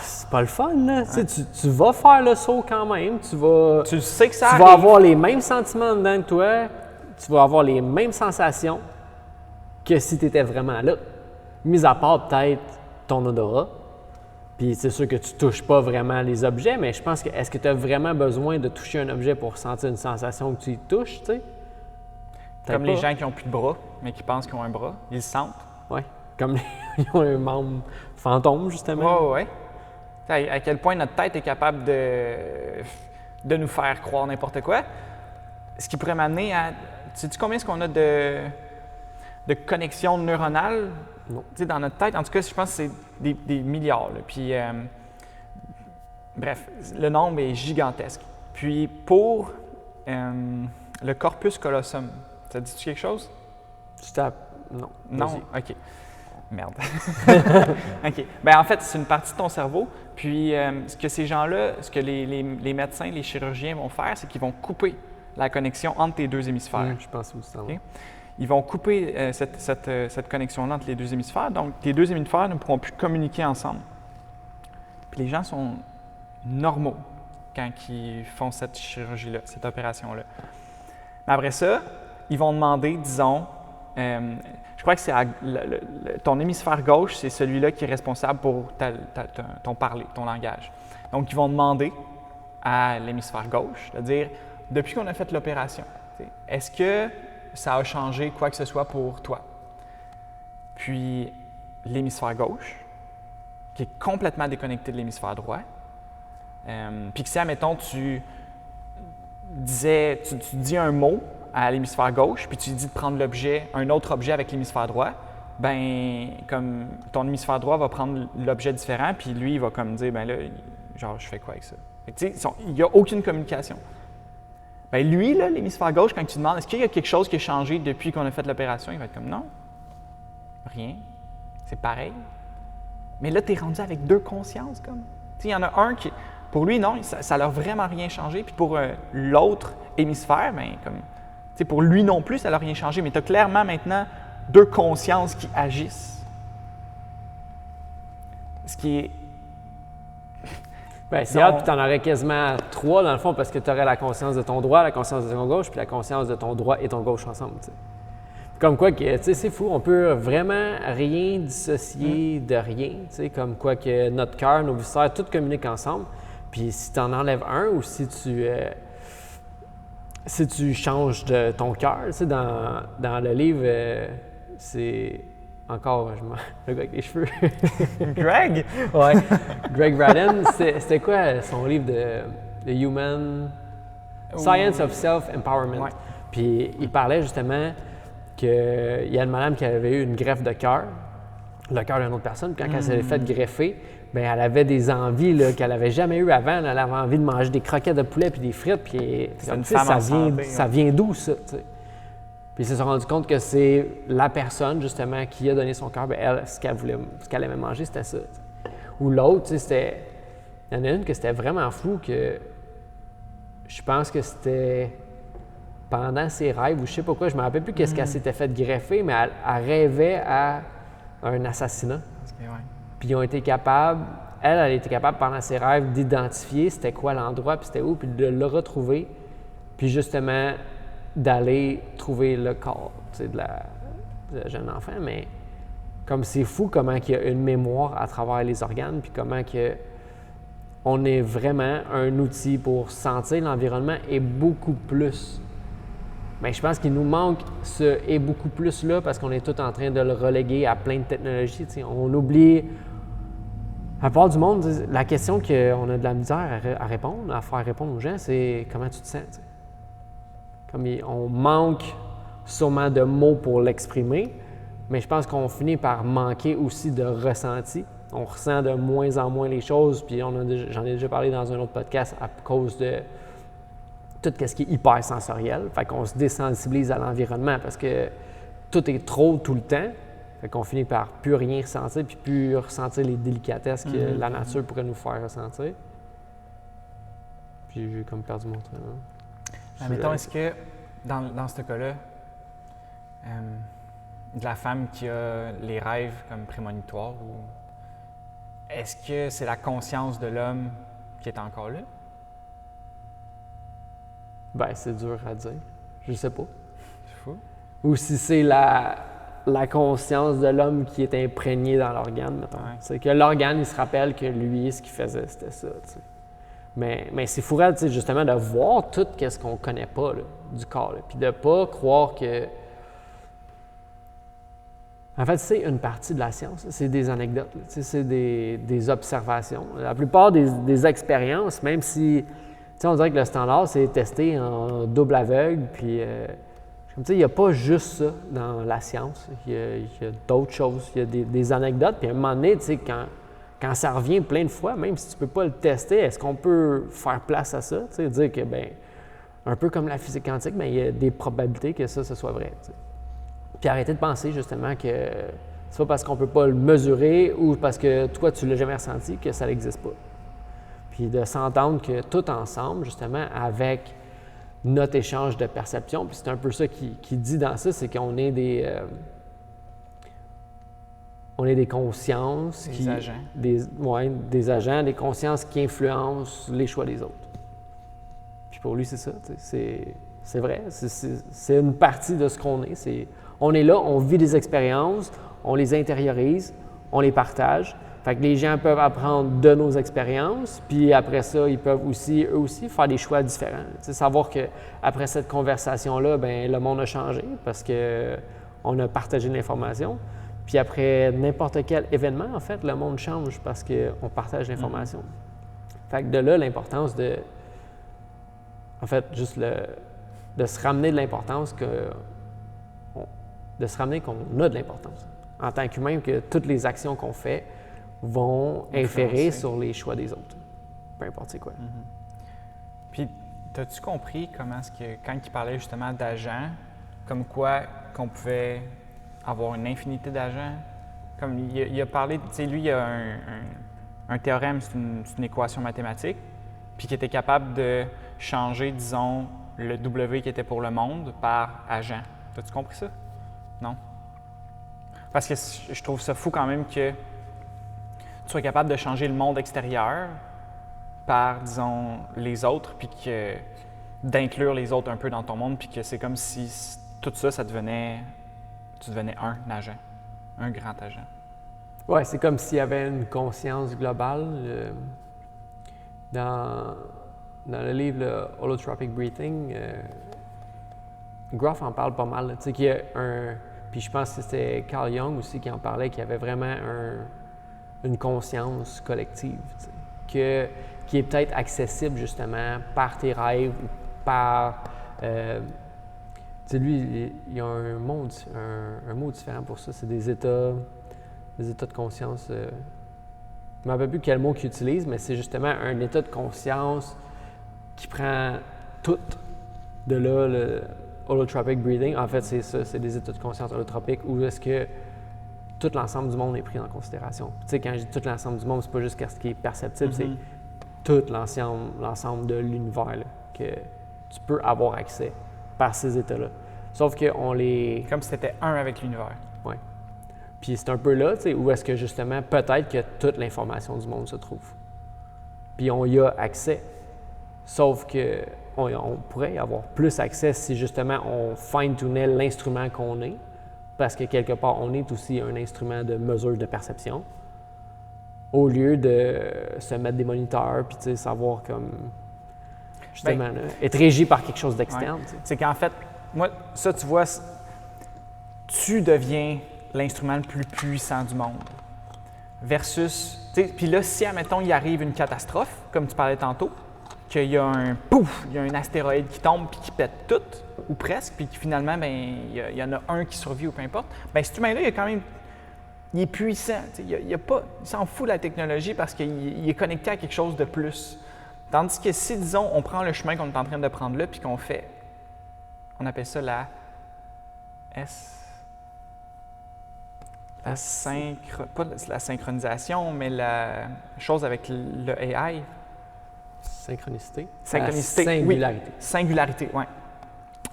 c'est pas le fun, là. Ouais. Tu vas faire le saut quand même, Tu sais que ça arrive. Tu vas avoir les mêmes sentiments dedans que toi, tu vas avoir les mêmes sensations que si tu étais vraiment là. Mis à part peut-être ton odorat. Puis c'est sûr que tu touches pas vraiment les objets, mais je pense que est-ce que tu as vraiment besoin de toucher un objet pour sentir une sensation que tu y touches, tu sais? Comme les gens qui n'ont plus de bras, mais qui pensent qu'ils ont un bras, ils le sentent. Oui, comme ils ont un membre fantôme, justement. Oui. À quel point notre tête est capable de nous faire croire n'importe quoi. Ce qui pourrait m'amener à... Sais-tu combien est-ce qu'on a de connexions neuronales dans notre tête? En tout cas, je pense que c'est des milliards. Là. Puis, bref, le nombre est gigantesque. Puis, pour le corpus callosum, ça dit-tu quelque chose? Non. Non? OK. Merde. OK. Bien, en fait, c'est une partie de ton cerveau. Puis, ce que ces gens-là, ce que les médecins, les chirurgiens vont faire, c'est qu'ils vont couper la connexion entre tes deux hémisphères. Je pense aussi. Okay? Ils vont couper cette connexion-là entre les deux hémisphères. Donc, tes deux hémisphères ne pourront plus communiquer ensemble. Puis les gens sont normaux quand ils font cette chirurgie-là, cette opération-là. Mais après ça, ils vont demander, disons, je crois que c'est ton hémisphère gauche, c'est celui-là qui est responsable pour ton parler, ton langage. Donc, ils vont demander à l'hémisphère gauche de dire, depuis qu'on a fait l'opération, est-ce que ça a changé quoi que ce soit pour toi? Puis, l'hémisphère gauche, qui est complètement déconnecté de l'hémisphère droit, puis que si, admettons, tu dis un mot à l'hémisphère gauche, puis tu lui dis de prendre un autre objet avec l'hémisphère droit, ben comme ton hémisphère droit va prendre l'objet différent, puis lui, il va comme dire, ben là, genre, je fais quoi avec ça? Tu sais, il n'y a aucune communication. Ben lui, là, l'hémisphère gauche, quand tu demandes, est-ce qu'il y a quelque chose qui a changé depuis qu'on a fait l'opération? Il va être comme, non, rien, c'est pareil. Mais là, tu es rendu avec deux consciences, comme. Tu sais, il y en a un qui, pour lui, non, ça n'a vraiment rien changé, puis pour l'autre hémisphère, ben comme, tu sais, pour lui non plus, ça n'a rien changé, mais tu as clairement maintenant deux consciences qui agissent. Ce qui est... Bien, c'est hâte, puis tu en aurais quasiment trois, dans le fond, parce que tu aurais la conscience de ton droit, la conscience de ton gauche, puis la conscience de ton droit et ton gauche ensemble. T'sais. Comme quoi, tu sais, c'est fou, on peut vraiment rien dissocier de rien. T'sais, comme quoi que notre cœur, nos viscères, tout communiquent ensemble. Puis si tu en enlèves un ou si tu changes de ton cœur, dans le livre, c'est... Encore, le gars avec les cheveux. Greg? Ouais. Greg Braden, c'était quoi son livre de Human Science of Self-Empowerment? Ouais. Puis il parlait justement qu'il y a une madame qui avait eu une greffe de cœur, le cœur d'une autre personne, puis quand elle s'est fait greffer, bien, elle avait des envies là, qu'elle n'avait jamais eues avant. Elle avait envie de manger des croquettes de poulet puis des frites, puis une femme en santé, ça vient d'où ça, tu sais? Puis ils se sont rendus compte que c'est la personne, justement, qui a donné son cœur, bien, elle, ce qu'elle aimait manger, c'était ça. T'sais. Ou l'autre, tu sais, il y en a une que c'était vraiment fou, que je pense que c'était pendant ses rêves, ou je sais pas quoi, je me rappelle plus qu'est-ce qu'elle s'était fait greffer, mais elle rêvait à un assassinat. Ouais. Puis ils ont été capables, elle était capable pendant ses rêves d'identifier c'était quoi l'endroit, puis c'était où, puis de le retrouver, puis justement d'aller trouver le corps de la jeune enfant. Mais comme c'est fou comment il y a une mémoire à travers les organes, puis comment que on est vraiment un outil pour sentir l'environnement et beaucoup plus. Mais je pense qu'il nous manque ce « et beaucoup plus » là parce qu'on est tout en train de le reléguer à plein de technologies. T'sais. On oublie, à part du monde, la question qu'on a de la misère à répondre, à faire répondre aux gens, c'est comment tu te sens. T'sais. Comme on manque sûrement de mots pour l'exprimer, mais je pense qu'on finit par manquer aussi de ressenti. On ressent de moins en moins les choses, puis j'en ai déjà parlé dans un autre podcast à cause de tout ce qui est hyper sensoriel. Fait qu'on se désensibilise à l'environnement parce que tout est trop tout le temps. Fait qu'on finit par plus rien ressentir, puis plus ressentir les délicatesses que la nature pourrait nous faire ressentir. Puis j'ai comme perdu mon train. Mettons, est-ce que dans ce cas-là, de la femme qui a les rêves comme prémonitoires, est-ce que c'est la conscience de l'homme qui est encore là? Ben, c'est dur à dire. Je sais pas. C'est fou. Ou si c'est la conscience de l'homme qui est imprégnée dans l'organe, mettons. Ouais. C'est que l'organe, il se rappelle que lui, ce qu'il faisait, c'était ça, tu sais. Mais c'est fou, tu sais, justement, de voir tout ce qu'on connaît pas là, du corps, puis de pas croire que... En fait, c'est une partie de la science, c'est des anecdotes, c'est des observations. La plupart des expériences, même si, tu sais, on dirait que le standard, c'est testé en double aveugle, puis, tu sais, il n'y a pas juste ça dans la science. Il y a d'autres choses, il y a des anecdotes, puis à un moment donné, tu sais, quand ça revient plein de fois, même si tu ne peux pas le tester, est-ce qu'on peut faire place à ça? Tu sais, dire que, bien, un peu comme la physique quantique, bien, il y a des probabilités que ça soit vrai. Tu sais. Puis arrêter de penser justement que c'est pas parce qu'on ne peut pas le mesurer ou parce que toi, tu ne l'as jamais ressenti que ça n'existe pas. Puis de s'entendre que tout ensemble, justement, avec notre échange de perception, puis c'est un peu ça qui dit dans ça, c'est qu'on est des consciences. Des agents. Des agents, des consciences qui influencent les choix des autres. Puis pour lui, c'est ça. C'est vrai. C'est une partie de ce qu'on est. On est là, on vit des expériences, on les intériorise, on les partage. Fait que les gens peuvent apprendre de nos expériences, puis après ça, ils peuvent aussi, eux aussi, faire des choix différents. T'sais, savoir qu'après cette conversation-là, bien, le monde a changé parce qu'on a partagé l'information. Puis après n'importe quel événement, en fait, le monde change parce qu'on partage l'information. Fait que de là, l'importance de... En fait, juste de se ramener de l'importance de se ramener qu'on a de l'importance. En tant qu'humain, que toutes les actions qu'on fait vont inférer sur les choix des autres. Peu importe c'est quoi. Puis, as-tu compris comment est-ce que, quand il parlait justement d'agents, comme quoi qu'on pouvait avoir une infinité d'agents? Comme il a parlé, tu sais, lui, il a un théorème, c'est une équation mathématique, puis qui était capable de changer, disons, le W qui était pour le monde par agent. As-tu compris ça? Non? Parce que je trouve ça fou quand même que tu sois capable de changer le monde extérieur par, disons, les autres, puis d'inclure les autres un peu dans ton monde, puis que c'est comme si tout ça, tu devenais un agent, un grand agent. Oui, c'est comme s'il y avait une conscience globale. Dans le livre le Holotropic Breathing, Groff en parle pas mal. Tu sais, qu'il y a puis je pense que c'était Carl Jung aussi qui en parlait, qu'il y avait vraiment une conscience collective, qui est peut-être accessible justement par tes rêves ou par sais, lui, il y a un mot différent pour ça. C'est des états de conscience. Je ne me rappelle plus quel mot qu'il utilise, mais c'est justement un état de conscience qui prend tout. De là, le holotropic breathing, en fait, c'est ça, c'est des états de conscience holotropiques où est-ce que tout l'ensemble du monde est pris en considération. Tu sais, quand je dis tout l'ensemble du monde, c'est pas juste ce qui est perceptible, c'est tout l'ensemble de l'univers là, que tu peux avoir accès par ces états-là. Sauf qu'on les... Comme si c'était un avec l'univers. Oui. Puis c'est un peu là, tu sais, où est-ce que justement, peut-être que toute l'information du monde se trouve. Puis on y a accès. Sauf que on pourrait y avoir plus accès si justement on fine-tunait l'instrument qu'on est, parce que quelque part, on est aussi un instrument de mesure de perception, au lieu de se mettre des moniteurs puis tu sais, savoir comme, justement, là, être régi par quelque chose d'externe. Ouais. C'est qu'en fait, moi, ça, tu vois, tu deviens l'instrument le plus puissant du monde. Versus, tu sais, puis là, si, admettons, il arrive une catastrophe, comme tu parlais tantôt, qu'il y a un astéroïde qui tombe puis qui pète tout, ou presque, puis finalement, ben, il y en a un qui survit ou peu importe, bien, cet humain-là, il est puissant. Il s'en fout de la technologie parce qu'il est connecté à quelque chose de plus. Tandis que si, disons, on prend le chemin qu'on est en train de prendre là, puis qu'on fait, on appelle ça la pas la synchronisation, mais la chose avec le AI. Synchronicité. Synchronicité, singularité. Oui. Singularité, oui.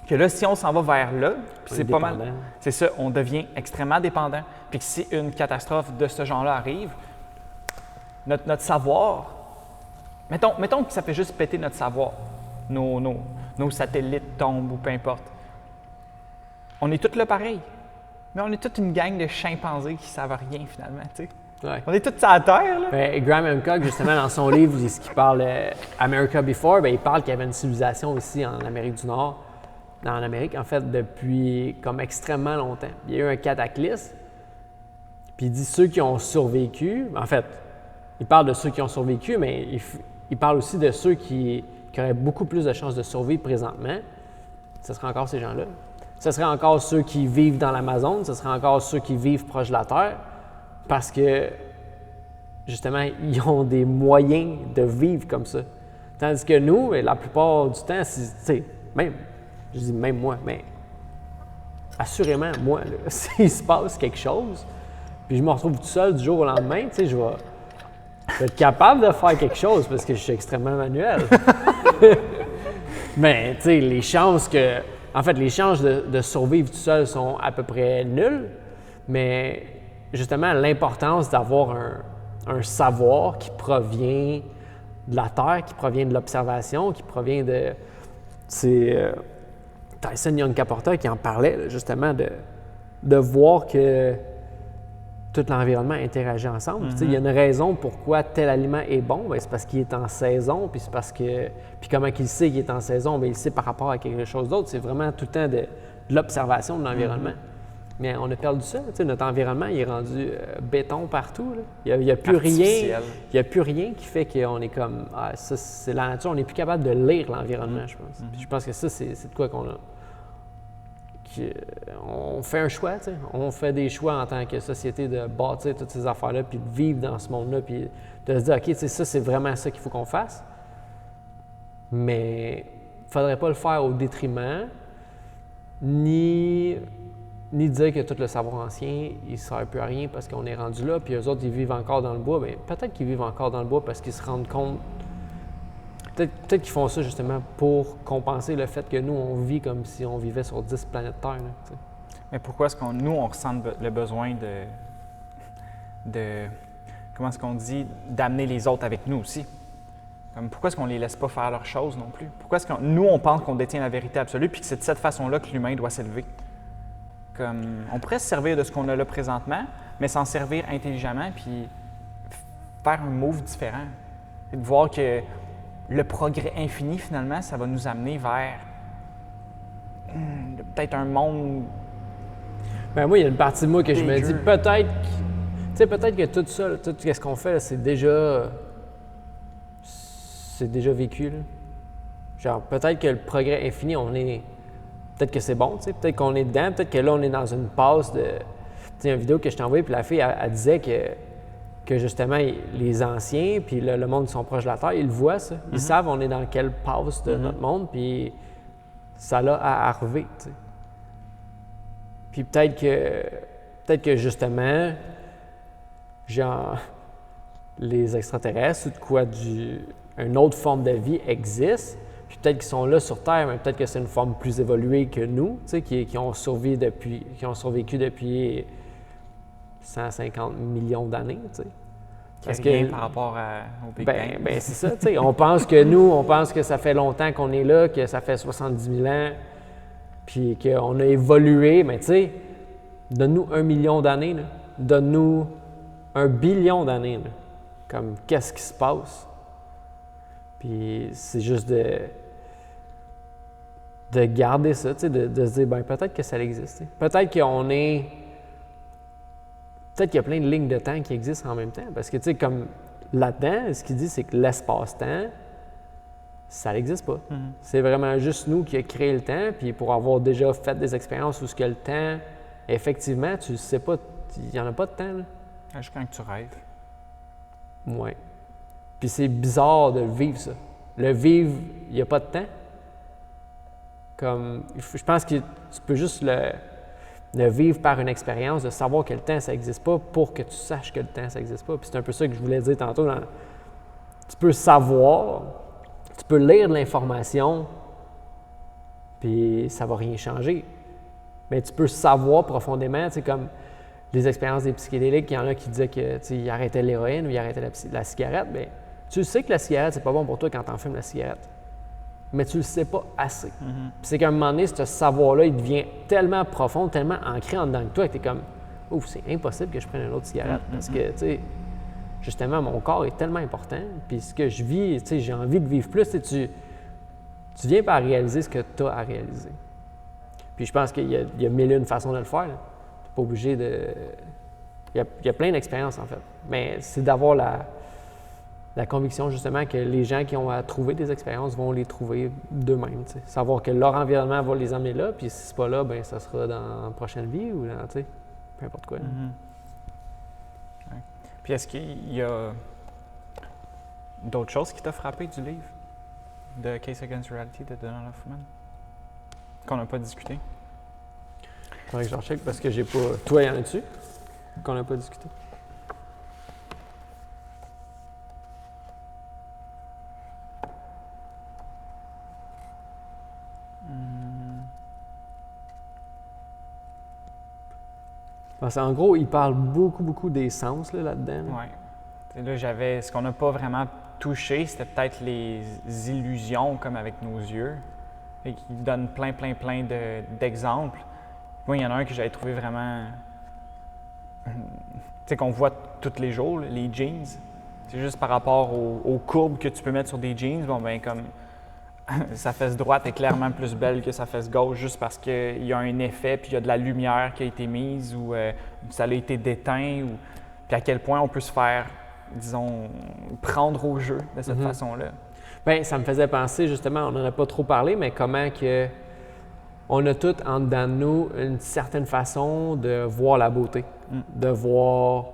Que là, si on s'en va vers là, puis c'est pas mal. C'est ça, on devient extrêmement dépendant. Puis que si une catastrophe de ce genre-là arrive, notre savoir, mettons que ça fait juste péter notre savoir, nos satellites tombent ou peu importe. On est tous là pareil. Mais on est toute une gang de chimpanzés qui ne savent rien finalement, tu sais. Ouais. On est tous sur la Terre, là. Ben, Graham Hancock, justement, dans son livre, qui parle America Before, ben, il parle qu'il y avait une civilisation ici en Amérique du Nord, en Amérique, en fait, depuis comme extrêmement longtemps. Il y a eu un cataclysme, puis il dit ceux qui ont survécu, en fait, il parle de ceux qui ont survécu, mais il parle aussi de ceux qui auraient beaucoup plus de chances de survivre présentement. Ce serait encore ces gens-là. Ce serait encore ceux qui vivent dans l'Amazone, ce serait encore ceux qui vivent proche de la Terre, parce que, justement, ils ont des moyens de vivre comme ça. Tandis que nous, la plupart du temps, tu sais, même, je dis même moi, mais assurément, moi, là, s'il se passe quelque chose, puis je me retrouve tout seul du jour au lendemain, tu sais, je vais être capable de faire quelque chose parce que je suis extrêmement manuel. Mais, tu sais, les chances de survivre tout seul sont à peu près nulles, mais justement, l'importance d'avoir un savoir qui provient de la Terre, qui provient de l'observation, qui provient de... C'est Tyson Yonkaporta qui en parlait, là, justement, de voir que tout l'environnement interagit ensemble. Il y a une raison pourquoi tel aliment est bon, bien, c'est parce qu'il est en saison, puis c'est parce que... Puis comment il sait qu'il est en saison? Bien, il sait par rapport à quelque chose d'autre. C'est vraiment tout le temps de l'observation de l'environnement. Mais on a perdu ça. Notre environnement il est rendu béton partout. Là. Il n'y a plus rien. Il n'y a plus rien qui fait qu'on est comme ça, c'est la nature. On n'est plus capable de lire l'environnement, je pense. Puis je pense que ça, c'est de quoi qu'on a. On fait un choix, t'sais. On fait des choix en tant que société de bâtir toutes ces affaires-là, puis de vivre dans ce monde-là, puis de se dire, OK, ça, c'est vraiment ça qu'il faut qu'on fasse. Mais il ne faudrait pas le faire au détriment, ni dire que tout le savoir ancien, il ne sert plus à rien parce qu'on est rendu là, puis eux autres, ils vivent encore dans le bois. Bien, peut-être qu'ils vivent encore dans le bois parce qu'ils se rendent compte. Peut-être qu'ils font ça justement pour compenser le fait que nous, on vit comme si on vivait sur 10 planètes Terre. Là, mais pourquoi est-ce on ressent le besoin de comment est-ce qu'on dit, d'amener les autres avec nous aussi? Comme, pourquoi est-ce qu'on ne les laisse pas faire leurs choses non plus? Pourquoi est-ce que nous, on pense qu'on détient la vérité absolue puis que c'est de cette façon-là que l'humain doit s'élever? Comme, on pourrait se servir de ce qu'on a là présentement, mais s'en servir intelligemment puis faire un move différent. Et de voir que le progrès infini, finalement, ça va nous amener vers peut-être un monde... Bien, moi, il y a une partie de moi que je me dis peut-être que tout ça, tout ce qu'on fait, là, c'est déjà vécu. Là. Genre, peut-être que le progrès infini, on est peut-être que c'est bon, tu sais, peut-être qu'on est dedans, peut-être que là, on est dans une passe de... Tu sais, une vidéo que je t'ai envoyée, puis la fille, elle disait que justement, les anciens, puis le monde qui sont proches de la Terre, ils le voient, ça. Ils savent on est dans quelle passe de notre monde, puis ça l'a à arriver, tu sais. Puis peut-être que justement, genre, les extraterrestres ou de quoi une autre forme de vie existe, puis peut-être qu'ils sont là sur Terre, mais peut-être que c'est une forme plus évoluée que nous, tu sais, qui ont survécu depuis 150 millions d'années, tu sais. Parce que par rapport au Big Bang. Ben c'est ça, tu sais. On pense que ça fait longtemps qu'on est là, que ça fait 70 000 ans, puis qu'on a évolué, mais tu sais, donne-nous 1 million d'années, là. Donne-nous 1 billion d'années, là. Comme, qu'est-ce qui se passe? Puis c'est juste de garder ça, tu sais, de se dire, ben peut-être que ça existe. Peut-être qu'on est... Peut-être qu'il y a plein de lignes de temps qui existent en même temps. Parce que, tu sais, comme là-dedans, ce qu'il dit, c'est que l'espace-temps, ça n'existe pas. C'est vraiment juste nous qui a créé le temps. Puis pour avoir déjà fait des expériences où ce que le temps, effectivement, tu ne sais pas, il n'y en a pas de temps, là. Juste quand tu rêves. Oui. Puis c'est bizarre de le vivre, ça. Le vivre, il n'y a pas de temps. Comme, je pense que tu peux juste le vivre par une expérience, de savoir que le temps, ça n'existe pas pour que tu saches que le temps, ça n'existe pas. Puis c'est un peu ça que je voulais dire tantôt. Tu peux savoir, tu peux lire de l'information, puis ça ne va rien changer. Mais tu peux savoir profondément, tu sais, comme les expériences des psychédéliques, il y en a qui disaient qu'ils arrêtaient l'héroïne ou ils arrêtaient la cigarette. Bien, tu sais que la cigarette, c'est pas bon pour toi quand tu en fumes la cigarette. Mais tu le sais pas assez. Puis c'est qu'à un moment donné, ce savoir-là, il devient tellement profond, tellement ancré en dedans de toi que tu es comme « Ouf, c'est impossible que je prenne une autre cigarette. Parce que, tu sais, justement, mon corps est tellement important. Puis ce que je vis, tu sais, j'ai envie de vivre plus. Tu viens par réaliser ce que tu as à réaliser. Puis je pense qu'il y a mille et une façons de le faire. Tu n'es pas obligé de... Il y a plein d'expériences, en fait. Mais c'est d'avoir la conviction, justement, que les gens qui ont à trouver des expériences vont les trouver d'eux-mêmes. T'sais. Savoir que leur environnement va les amener là, puis si c'est pas là, bien, ça sera dans la prochaine vie ou dans, peu importe quoi. Ouais. Puis est-ce qu'il y a d'autres choses qui t'ont frappé du livre de Case Against Reality de Donald Hoffman qu'on n'a pas discuté? Faudrait que je recheck parce que j'ai pas... Toi, y en a-tu qu'on n'a pas discuté? Parce qu'en gros, il parle beaucoup des sens là-dedans. Oui. Là, j'avais ce qu'on n'a pas vraiment touché, c'était peut-être les illusions comme avec nos yeux. Et qui donne plein d'exemples. Moi, il y en a un que j'avais trouvé vraiment. Tu sais, qu'on voit tous les jours, là, les jeans. C'est juste par rapport aux courbes que tu peux mettre sur des jeans. Bon, ben comme sa fesse droite est clairement plus belle que sa fesse gauche juste parce qu'il y a un effet, puis il y a de la lumière qui a été mise ou ça a été déteint. Puis à quel point on peut se faire, disons, prendre au jeu de cette façon-là. Bien, ça me faisait penser, justement, on n'en a pas trop parlé, mais comment que on a tous en dedans de nous une certaine façon de voir la beauté, de voir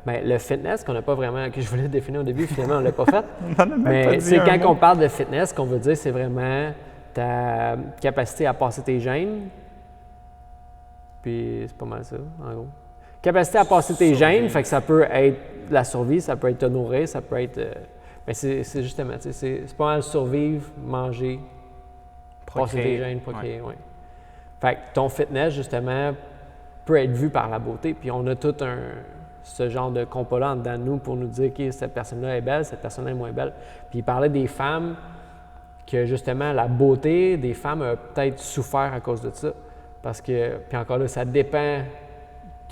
le fitness qu'on n'a pas vraiment, que je voulais définir au début, finalement, on ne l'a pas fait. Mais c'est quand on parle de fitness, ce qu'on veut dire, c'est vraiment ta capacité à passer tes gènes. Puis c'est pas mal ça, en gros. Capacité à passer tes gènes, fait que ça peut être la survie, ça peut être te nourrir, ça peut être... mais c'est justement, c'est pas mal survivre, manger, passer tes gènes, procréer, ouais. Fait que ton fitness, justement, peut être vu par la beauté. Puis on a tout ce genre de compas-là en dedans de nous pour nous dire que cette personne-là est belle, cette personne-là est moins belle. Puis il parlait des femmes, que justement, la beauté des femmes a peut-être souffert à cause de ça. Parce que, puis encore là, ça dépend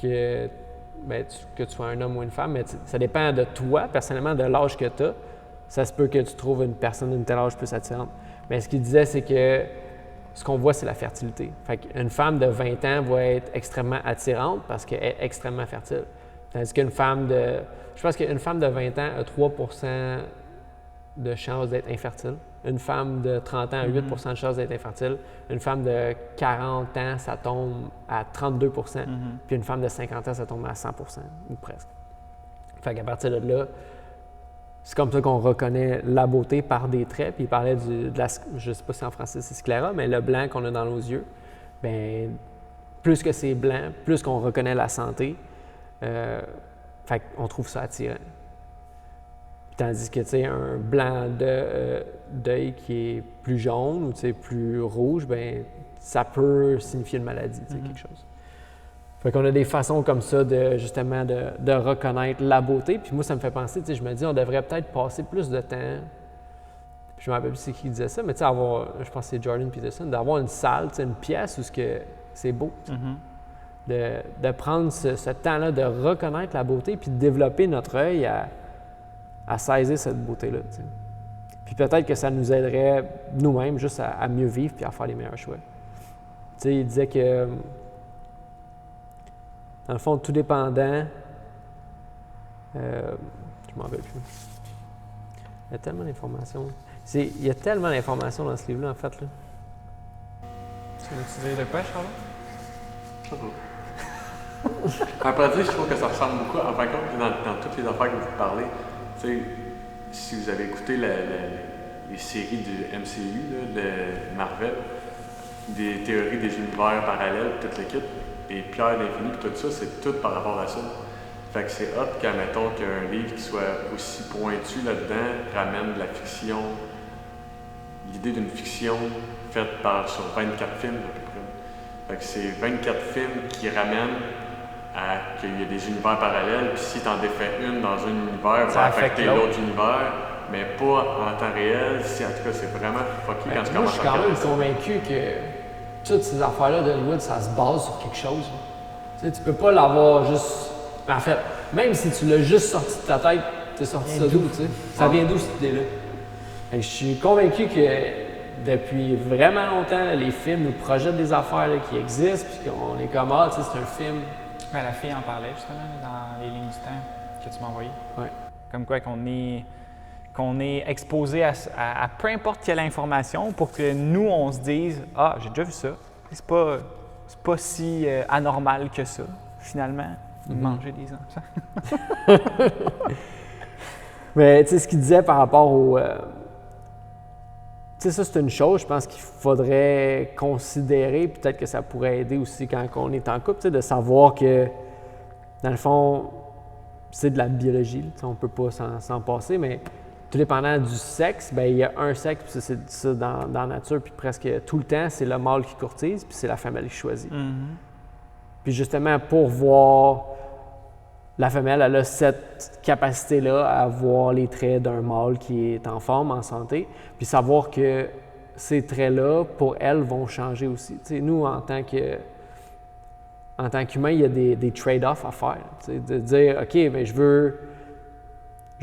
que tu sois un homme ou une femme, mais ça dépend de toi, personnellement, de l'âge que tu as. Ça se peut que tu trouves une personne d'une tel âge plus attirante. Mais ce qu'il disait, c'est que ce qu'on voit, c'est la fertilité. Fait qu'une femme de 20 ans va être extrêmement attirante parce qu'elle est extrêmement fertile. Tandis qu'une femme de... Je pense qu'une femme de 20 ans a 3 % de chances d'être infertile. Une femme de 30 ans a 8 de chances d'être infertile. Une femme de 40 ans, ça tombe à 32 Puis une femme de 50 ans, ça tombe à 100 ou presque. Fait qu'à partir de là, c'est comme ça qu'on reconnaît la beauté par des traits. Puis il parlait je ne sais pas si en français c'est scléra, mais le blanc qu'on a dans nos yeux. Bien, plus que c'est blanc, plus qu'on reconnaît la santé. Fait qu'on trouve ça attirant. Tandis que, tu sais, un blanc d'œil qui est plus jaune ou, tu sais, plus rouge, bien, ça peut signifier une maladie, tu sais, quelque chose. Fait qu'on a des façons comme ça justement de reconnaître la beauté. Puis moi, ça me fait penser, tu sais, je me dis, on devrait peut-être passer plus de temps. Puis je me rappelle plus c'est qui disait ça, mais tu sais, je pense que c'est Jordan Peterson, d'avoir une salle, tu sais, une pièce où c'est beau. De prendre ce temps-là de reconnaître la beauté puis de développer notre œil à saisir cette beauté-là. T'sais. Puis peut-être que ça nous aiderait nous-mêmes juste à mieux vivre puis à faire les meilleurs choix. T'sais, il disait que, dans le fond, tout dépendant, je m'en rappelle plus. Il y a tellement d'informations. Il y a tellement d'informations dans ce livre-là, en fait. Là. Tu veux dire de quoi, Charles? Je sais pas. En pratique, je trouve que ça ressemble beaucoup. En fin de compte, dans toutes les affaires que vous parlez, tu sais, si vous avez écouté les séries du MCU, là, de Marvel, des théories des univers parallèles, toute l'équipe, et Pierre l'Infini, tout ça, c'est tout par rapport à ça. Fait que c'est hot qu'admettons qu'un livre qui soit aussi pointu là-dedans ramène de la fiction, l'idée d'une fiction faite sur 24 films à peu près. Fait que c'est 24 films qui ramènent à qu'il y a des univers parallèles, puis si t'en défais une dans un univers, ça va affecter l'autre univers, mais pas en temps réel. Si, en tout cas, c'est vraiment fucké quand tu moi, commences je suis quand même convaincu que toutes ces affaires-là d'Hollywood, ça se base sur quelque chose. Tu sais, tu peux pas l'avoir juste... En fait, même si tu l'as juste sorti de ta tête, t'es sorti ça d'où, tu sais? Ça vient d'où, cette idée-là? Je suis convaincu que depuis vraiment longtemps, les films nous projettent des affaires là, qui existent, puis qu'on est comme, tu sais, c'est un film... Ben, la fille en parlait justement dans les lignes du temps que tu m'as envoyées. Ouais. Comme quoi qu'on est exposé à peu importe quelle information pour que nous, on se dise « Ah, j'ai déjà vu ça. C'est pas si anormal que ça, finalement, de manger des enfants. » Mais tu sais, ce qu'il disait par rapport au... tu sais, ça, c'est une chose, je pense qu'il faudrait considérer, peut-être que ça pourrait aider aussi quand on est en couple, tu sais, de savoir que, dans le fond, c'est de la biologie, on ne peut pas s'en passer, mais tout dépendant du sexe, bien, il y a un sexe, puis c'est ça dans la nature, puis presque tout le temps, c'est le mâle qui courtise, puis c'est la femelle qui choisit. Puis justement, pour voir... La femelle, elle a cette capacité-là à voir les traits d'un mâle qui est en forme, en santé, puis savoir que ces traits-là, pour elle, vont changer aussi. T'sais, nous, en tant qu'humains, il y a des trade-offs à faire. De dire, OK, bien, je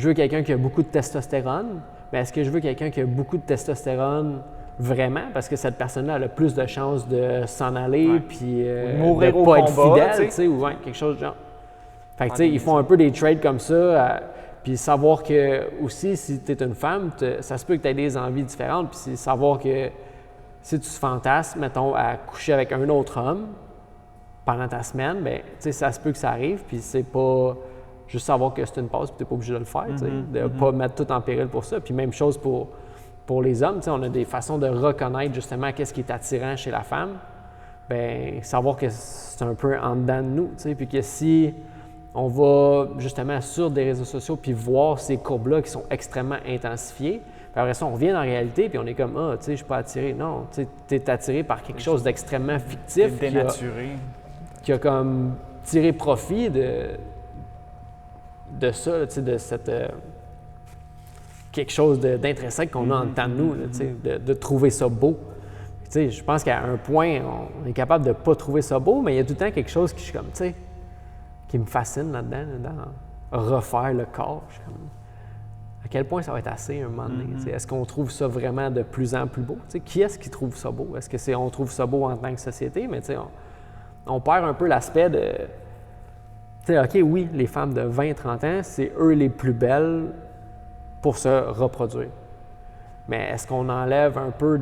veux quelqu'un qui a beaucoup de testostérone, mais est-ce que je veux quelqu'un qui a beaucoup de testostérone vraiment? Parce que cette personne-là elle a plus de chances de s'en aller, puis mourir de au pas combat, être fidèle, ou quelque chose de genre. Fait que, tu sais, ils font un peu des trades comme ça, puis savoir que aussi, si tu es une femme, ça se peut que tu aies des envies différentes, puis savoir que si tu fantasmes, mettons, à coucher avec un autre homme pendant ta semaine, bien, tu sais, ça se peut que ça arrive, puis c'est pas juste savoir que c'est une pause, puis tu n'es pas obligé de le faire, tu sais, de ne pas mettre tout en péril pour ça. Puis même chose pour les hommes, tu sais, on a des façons de reconnaître justement qu'est-ce qui est attirant chez la femme, bien, savoir que c'est un peu en dedans de nous, tu sais, puis que si on va justement sur des réseaux sociaux puis voir ces courbes-là qui sont extrêmement intensifiées. Puis après ça, on revient dans la réalité puis on est comme « Ah, tu sais, je suis pas attiré. » Non, tu sais, tu es attiré par quelque chose d'extrêmement fictif qui a comme tiré profit de ça, tu sais, de cette... quelque chose d'intrinsèque qu'on a en dedans de nous, là, tu sais, de trouver ça beau. Tu sais, je pense qu'à un point, on est capable de ne pas trouver ça beau, mais il y a tout le temps quelque chose qui, je suis comme, tu sais, qui me fascine là-dedans, dans refaire le corps. Je suis comme, à quel point ça va être assez un moment donné? Est-ce qu'on trouve ça vraiment de plus en plus beau? T'sais, qui est-ce qui trouve ça beau? Est-ce que on trouve ça beau en tant que société? Mais on perd un peu l'aspect de... OK, oui, les femmes de 20-30 ans, c'est eux les plus belles pour se reproduire. Mais est-ce qu'on enlève un peu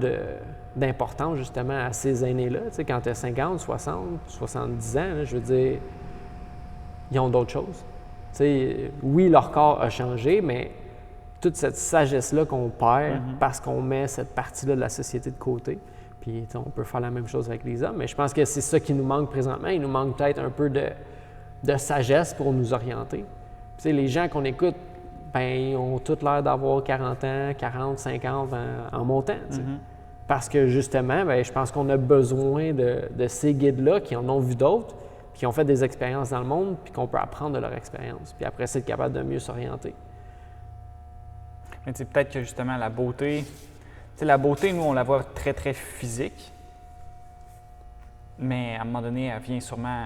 d'importance justement à ces aînés-là? Tu sais, quand tu as 50, 60, 70 ans, là, je veux dire, ils ont d'autres choses. Tu sais, oui, leur corps a changé, mais toute cette sagesse-là qu'on perd parce qu'on met cette partie-là de la société de côté. Puis tu sais, on peut faire la même chose avec les hommes, mais je pense que c'est ça qui nous manque présentement. Il nous manque peut-être un peu de sagesse pour nous orienter. Tu sais, les gens qu'on écoute, ben, ils ont tous l'air d'avoir 40 ans, 40, 50 en montant. Tu sais. Parce que justement, ben, je pense qu'on a besoin de ces guides-là qui en ont vu d'autres, puis qui ont fait des expériences dans le monde, puis qu'on peut apprendre de leur expérience. Puis après, c'est être capable de mieux s'orienter. Mais tu sais, peut-être que justement, la beauté, tu sais, la beauté, nous, on la voit très, très physique. Mais à un moment donné, elle vient sûrement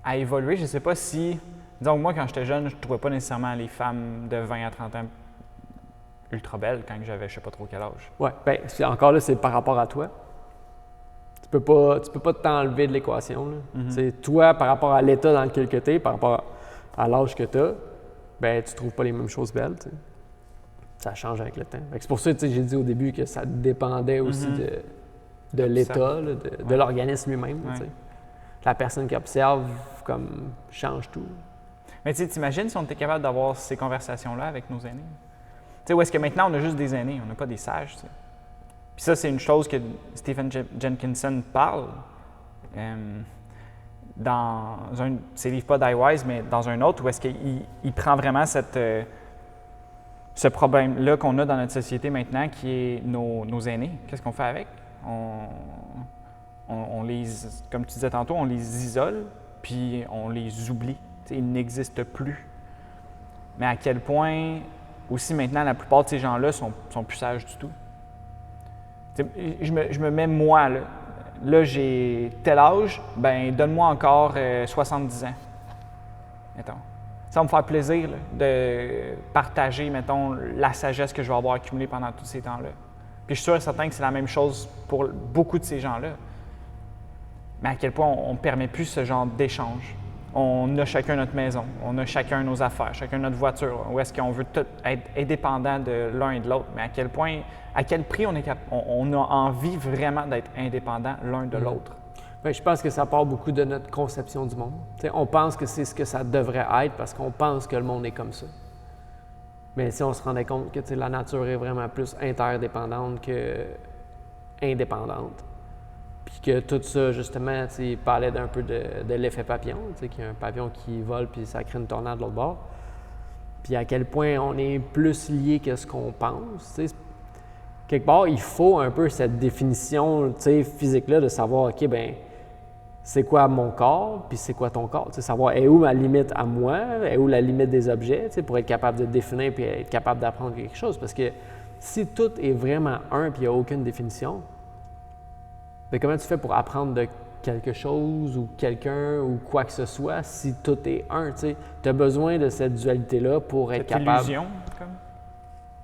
à évoluer. Je ne sais pas si, disons, moi, quand j'étais jeune, je ne trouvais pas nécessairement les femmes de 20 à 30 ans ultra belles quand j'avais je ne sais pas trop quel âge. Oui, bien, encore là, c'est par rapport à toi. Tu peux pas t'enlever de l'équation. C'est toi, par rapport à l'état dans lequel tu es, par rapport à l'âge que tu as, ben tu trouves pas les mêmes choses belles. T'sais. Ça change avec le temps. C'est pour ça que j'ai dit au début que ça dépendait aussi de l'état, là, de l'organisme lui-même. Ouais. La personne qui observe comme change tout. Mais tu t'imagines si on était capable d'avoir ces conversations-là avec nos aînés? Tu sais, où est-ce que maintenant on a juste des aînés, on n'a pas des sages, t'sais. Puis ça, c'est une chose que Stephen Jenkinson parle dans ses livres, pas d'I-Wise, mais dans un autre, où est-ce qu'il prend vraiment ce problème-là qu'on a dans notre société maintenant, qui est nos aînés. Qu'est-ce qu'on fait avec? On les, comme tu disais tantôt, on les isole, puis on les oublie. T'sais, ils n'existent plus. Mais à quel point, aussi maintenant, la plupart de ces gens-là sont plus sages du tout. Je me mets moi, là j'ai tel âge, ben donne-moi encore 70 ans, mettons. Ça va me faire plaisir là, de partager, mettons, la sagesse que je vais avoir accumulée pendant tous ces temps-là. Puis je suis sûr et certain que c'est la même chose pour beaucoup de ces gens-là. Mais à quel point on ne permet plus ce genre d'échange. On a chacun notre maison, on a chacun nos affaires, chacun notre voiture. Où est-ce qu'on veut tout être indépendant de l'un et de l'autre? Mais à quel point, à quel prix on a envie vraiment d'être indépendant l'un de l'autre? Bien, je pense que ça part beaucoup de notre conception du monde. T'sais, on pense que c'est ce que ça devrait être parce qu'on pense que le monde est comme ça. Mais si on se rendait compte que la nature est vraiment plus interdépendante que indépendante. Puis que tout ça, justement, il parlait d'un peu de l'effet papillon, qu'il y a un papillon qui vole puis ça crée une tornade de l'autre bord. Puis à quel point on est plus lié que ce qu'on pense. Quelque part, il faut un peu cette définition physique-là de savoir, OK, bien, c'est quoi mon corps, puis c'est quoi ton corps. Savoir est où ma limite à moi, est où la limite des objets, pour être capable de définir puis être capable d'apprendre quelque chose. Parce que si tout est vraiment un puis il n'y a aucune définition, bien, comment tu fais pour apprendre de quelque chose ou quelqu'un ou quoi que ce soit si tout est un? Tu as besoin de cette dualité-là pour être capable. Cette illusion, comme?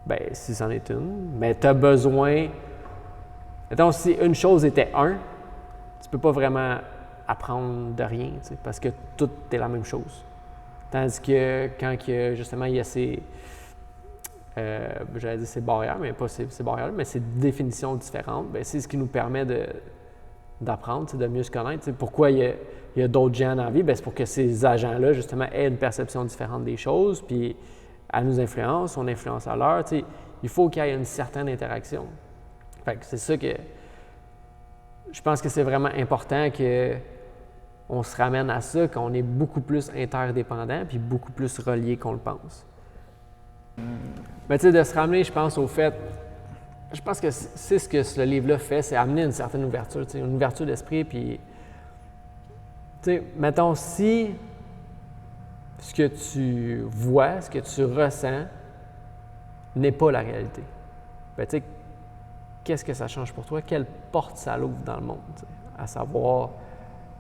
Bien, si c'en est une. Mais tu as besoin. Mettons, si une chose était un, tu peux pas vraiment apprendre de rien, parce que tout est la même chose. Tandis que quand justement il y a ces. J'allais dire ces barrières, mais pas ces barrières, mais ces définitions différentes, bien, c'est ce qui nous permet d'apprendre, de mieux se connaître. Pourquoi il y a d'autres gens dans la vie? Bien, c'est pour que ces agents-là, justement, aient une perception différente des choses, puis elle nous influence, on influence à l'heure. Il faut qu'il y ait une certaine interaction. Fait que c'est ça que je pense que c'est vraiment important qu'on se ramène à ça, qu'on est beaucoup plus interdépendant puis beaucoup plus relié qu'on le pense. Mais tu sais, de se ramener, je pense, au fait, je pense que c'est ce que ce livre-là fait, c'est amener une certaine ouverture, une ouverture d'esprit, puis, tu sais, mettons, si ce que tu vois, ce que tu ressens n'est pas la réalité, bien, tu sais, qu'est-ce que ça change pour toi? Quelle porte ça l'ouvre dans le monde? À savoir,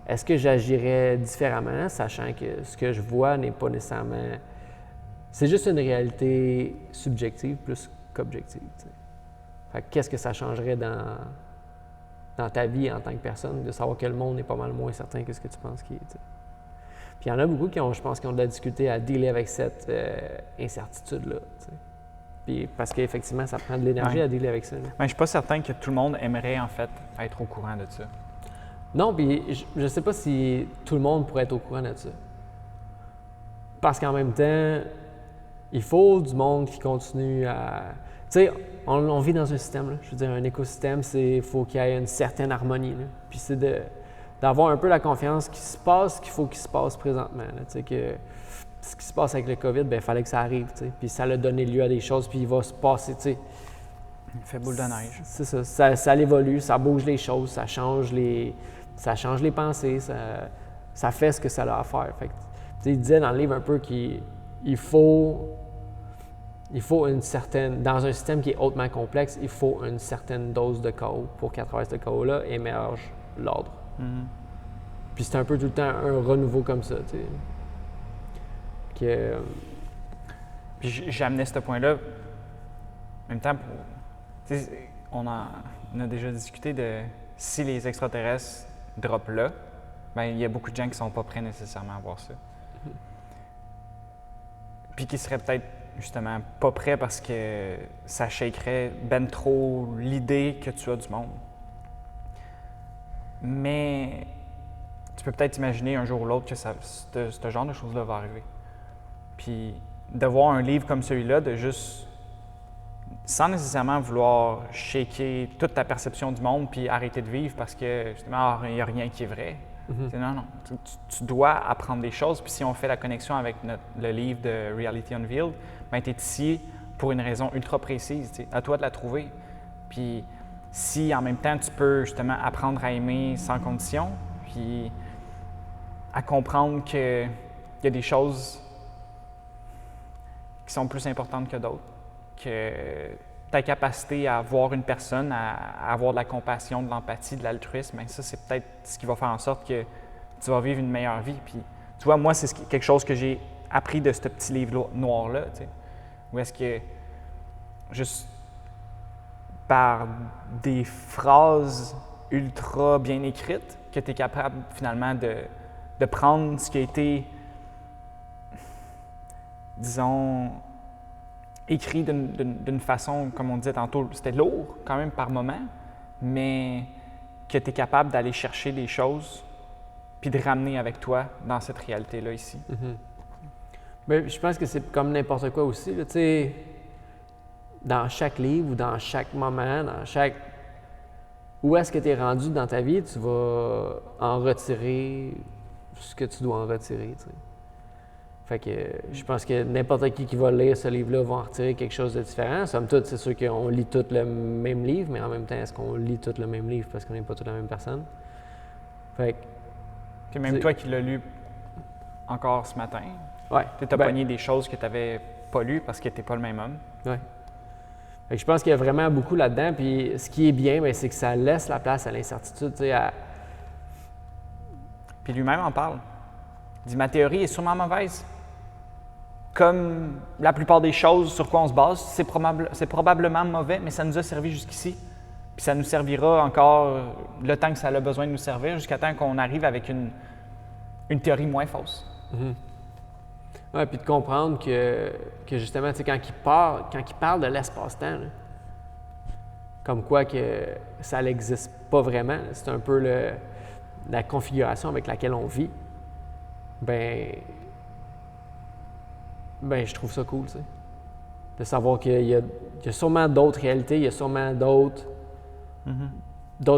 est-ce que j'agirais différemment, sachant que ce que je vois n'est pas nécessairement... C'est juste une réalité subjective plus qu'objective. Fait que qu'est-ce que ça changerait dans ta vie en tant que personne, de savoir que le monde est pas mal moins certain que ce que tu penses qu'il est? T'sais. Puis il y en a beaucoup je pense, qui ont de la difficulté à dealer avec cette incertitude-là. T'sais. Puis parce qu'effectivement, ça prend de l'énergie à dealer avec ça. Mais je suis pas certain que tout le monde aimerait en fait être au courant de ça. Non, puis je sais pas si tout le monde pourrait être au courant de ça. Parce qu'en même temps, il faut du monde qui continue à... Tu sais, on vit dans un système, là. Je veux dire, un écosystème, il faut qu'il y ait une certaine harmonie. Là. Puis c'est d'avoir un peu la confiance qu'il se passe ce qu'il faut qu'il se passe présentement. Tu sais, que ce qui se passe avec le COVID, bien, il fallait que ça arrive. Tu sais. Puis ça a donné lieu à des choses, puis il va se passer, tu sais. Il fait boule de neige. C'est ça. Ça évolue, ça bouge les choses, ça change les pensées, ça fait ce que ça a à faire. Fait que, il disait dans le livre un peu qu'il faut une certaine... Dans un système qui est hautement complexe, il faut une certaine dose de chaos pour qu'à travers ce chaos-là émerge l'ordre. Mm-hmm. Puis c'est un peu tout le temps un renouveau comme ça, tu sais. Puis j'ai amené ce point-là, en même temps, on a déjà discuté de si les extraterrestres droppent là, bien, il y a beaucoup de gens qui ne sont pas prêts nécessairement à voir ça. Puis qui seraient peut-être justement pas prêts parce que ça shakerait ben trop l'idée que tu as du monde. Mais tu peux peut-être imaginer un jour ou l'autre que ce genre de choses-là va arriver. Puis de voir un livre comme celui-là, de juste, sans nécessairement vouloir shaker toute ta perception du monde puis arrêter de vivre parce que justement, il n'y a rien qui est vrai. Mm-hmm. Non. Tu dois apprendre des choses. Puis si on fait la connexion avec le livre de Reality Unveiled, bien, tu es ici pour une raison ultra précise. T'sais. À toi de la trouver. Puis si en même temps, tu peux justement apprendre à aimer sans condition, puis à comprendre qu'il y a des choses qui sont plus importantes que d'autres, que ta capacité à voir une personne, à avoir de la compassion, de l'empathie, de l'altruisme, bien, ça, c'est peut-être ce qui va faire en sorte que tu vas vivre une meilleure vie. Puis, tu vois, moi, c'est quelque chose que j'ai appris de ce petit livre noir-là, tu sais, où est-ce que, juste par des phrases ultra bien écrites, que tu es capable, finalement, de prendre ce qui a été, disons, écrit d'une façon, comme on disait tantôt, c'était lourd quand même par moment, mais que tu es capable d'aller chercher des choses puis de ramener avec toi dans cette réalité-là ici. Mm-hmm. Bien, je pense que c'est comme n'importe quoi aussi. Tu sais, dans chaque livre ou dans chaque moment, où est-ce que tu es rendu dans ta vie, tu vas en retirer ce que tu dois en retirer. Tu sais. Fait que je pense que n'importe qui va lire ce livre-là va en retirer quelque chose de différent. Somme toute, c'est sûr qu'on lit tous le même livre, mais en même temps, est-ce qu'on lit tous le même livre parce qu'on n'est pas tous la même personne? Fait que, puis même toi qui l'as lu encore ce matin, ouais, tu as pogné des choses que tu n'avais pas lues parce que tu n'es pas le même homme. Ouais. Fait que je pense qu'il y a vraiment beaucoup là-dedans. Puis ce qui est bien, bien, c'est que ça laisse la place à l'incertitude. Puis lui-même en parle. Il dit « Ma théorie est sûrement mauvaise. Comme la plupart des choses sur quoi on se base, c'est probablement mauvais, mais ça nous a servi jusqu'ici. Puis ça nous servira encore le temps que ça a besoin de nous servir, jusqu'à temps qu'on arrive avec une théorie moins fausse. Mm-hmm. Oui, puis de comprendre que justement, tu sais, quand il parle de l'espace-temps, là, comme quoi que ça n'existe pas vraiment, c'est un peu la configuration avec laquelle on vit, ben je trouve ça cool, tu sais. De savoir qu'il y a sûrement d'autres réalités, il y a sûrement d'autres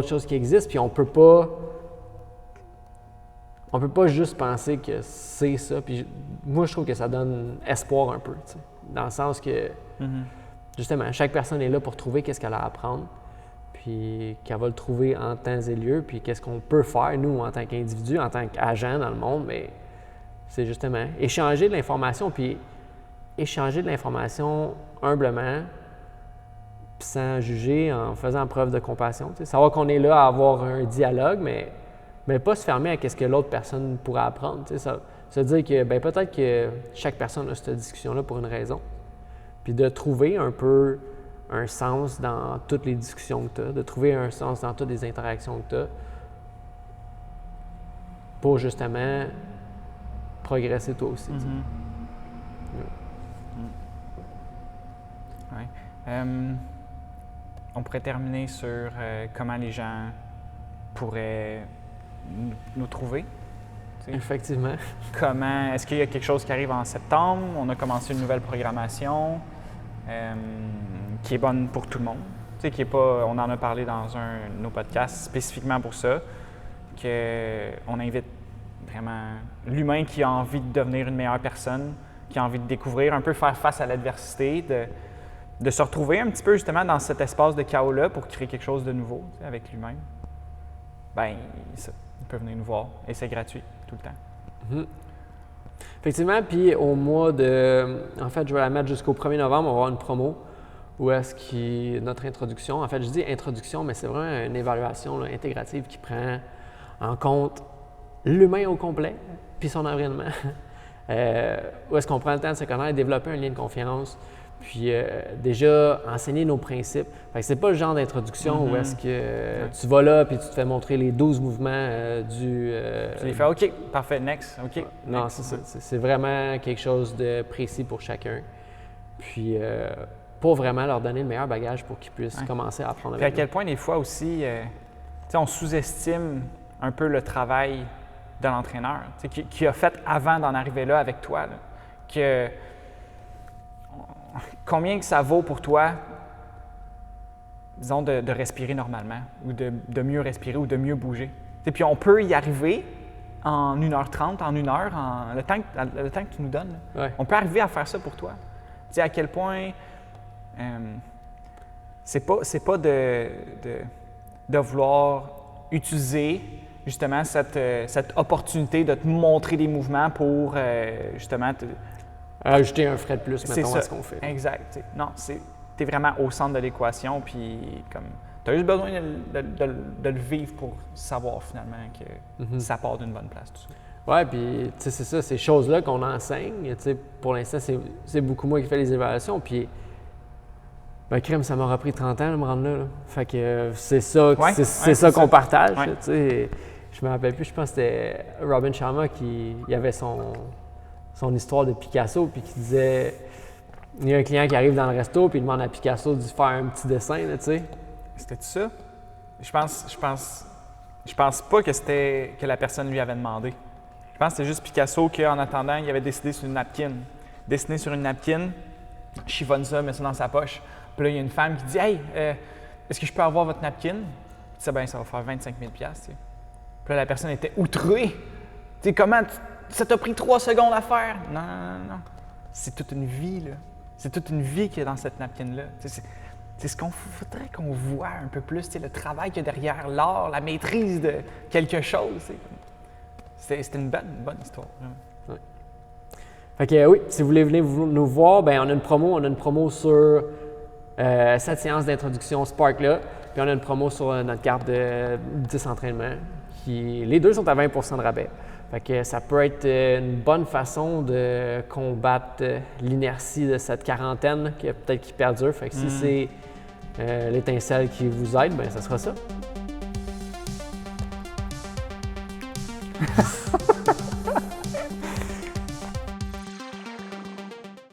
choses qui existent, puis on peut pas juste penser que c'est ça. Puis moi, je trouve que ça donne espoir un peu, tu sais, dans le sens que, justement, chaque personne est là pour trouver qu'est-ce qu'elle a à apprendre, puis qu'elle va le trouver en temps et lieu, puis qu'est-ce qu'on peut faire, nous, en tant qu'individu, en tant qu'agent dans le monde, mais c'est justement échanger de l'information, puis échanger de l'information humblement, puis sans juger, en faisant preuve de compassion. Tu sais, savoir qu'on est là à avoir un dialogue, mais pas se fermer à ce que l'autre personne pourrait apprendre. Tu sais, se dire que ben, peut-être que chaque personne a cette discussion-là pour une raison. Puis de trouver un peu un sens dans toutes les discussions que tu as, de trouver un sens dans toutes les interactions que tu as, pour justement progresser toi aussi. tu sais. Ouais. On pourrait terminer sur comment les gens pourraient nous trouver. Effectivement. Est-ce qu'il y a quelque chose qui arrive en septembre? On a commencé une nouvelle programmation qui est bonne pour tout le monde. Tu sais, qui est pas, on en a parlé dans un de nos podcasts spécifiquement pour ça, qu'on invite vraiment l'humain qui a envie de devenir une meilleure personne, qui a envie de découvrir, un peu faire face à l'adversité, de se retrouver un petit peu justement dans cet espace de chaos-là pour créer quelque chose de nouveau, tu sais, avec lui-même. Bien, il peut venir nous voir et c'est gratuit tout le temps. Effectivement, puis au mois de... En fait, je vais la mettre jusqu'au 1er novembre, on va avoir une promo où est-ce que notre introduction, en fait, je dis introduction, mais c'est vraiment une évaluation là, intégrative qui prend en compte l'humain au complet, puis son environnement. Où est-ce qu'on prend le temps de se connaître, développer un lien de confiance, puis déjà enseigner nos principes. Fait que c'est pas le genre d'introduction où est-ce que tu vas là puis tu te fais montrer les 12 mouvements du... Tu les fais, OK, parfait, next, OK. Non, next. c'est vraiment quelque chose de précis pour chacun. Puis pour vraiment leur donner le meilleur bagage pour qu'ils puissent commencer à apprendre Puis à avec quel point des fois aussi, tu sais, on sous-estime un peu le travail de l'entraîneur, tu sais, qui a fait avant d'en arriver là avec toi. Là, combien que ça vaut pour toi, disons, de respirer normalement ou de mieux respirer ou de mieux bouger? Et puis on peut y arriver en 1h30, en 1 heure, le temps que tu nous donnes. Ouais. On peut arriver à faire ça pour toi. Tu sais, à quel point c'est pas de vouloir utiliser justement cette opportunité de te montrer des mouvements pour justement ajouter un frais de plus, mettons, ça. à ce qu'on fait. Exact. T'sais. Non, t'es vraiment au centre de l'équation, puis comme t'as juste besoin de le vivre pour savoir finalement que ça part d'une bonne place, tout ça. Oui, puis tu sais, c'est ça, ces choses-là qu'on enseigne, tu sais, pour l'instant, c'est beaucoup moi qui fais les évaluations, puis ben, crème, ça m'aura pris 30 ans de me rendre là. Fait que c'est ça, c'est ça qu'on partage, tu sais. Je me rappelle plus, je pense que c'était Robin Sharma qui avait son histoire de Picasso, puis qui disait, il y a un client qui arrive dans le resto, puis il demande à Picasso de faire un petit dessin, tu sais. C'était ça? Je pense pas que la personne lui avait demandé. Je pense que c'était juste Picasso qu'en attendant, il avait décidé sur une napkin. Dessiner sur une napkin, chiffonne ça, met ça dans sa poche. Puis là, il y a une femme qui dit « Hey, est-ce que je peux avoir votre napkin? » Tu sais, ben ça va faire 25 000 $. Tu sais. Puis là, la personne était outrée. Tu sais, comment ça t'a pris 3 secondes à faire? Non. C'est toute une vie, là. C'est toute une vie qu'il y a dans cette napkin-là. Tu sais, c'est ce qu'on faudrait qu'on voit un peu plus, tu sais, le travail qu'il y a derrière l'art, la maîtrise de quelque chose. Tu sais. C'était une bonne histoire. Ouais. Fait que oui, si vous voulez venir nous voir, ben on a une promo sur cette séance d'introduction Spark-là, puis on a une promo sur notre carte de 10 entraînements. Les deux sont à 20 % de rabais. Fait que ça peut être une bonne façon de combattre l'inertie de cette quarantaine qui perdure. Fait que si c'est l'étincelle qui vous aide, ben ça sera ça.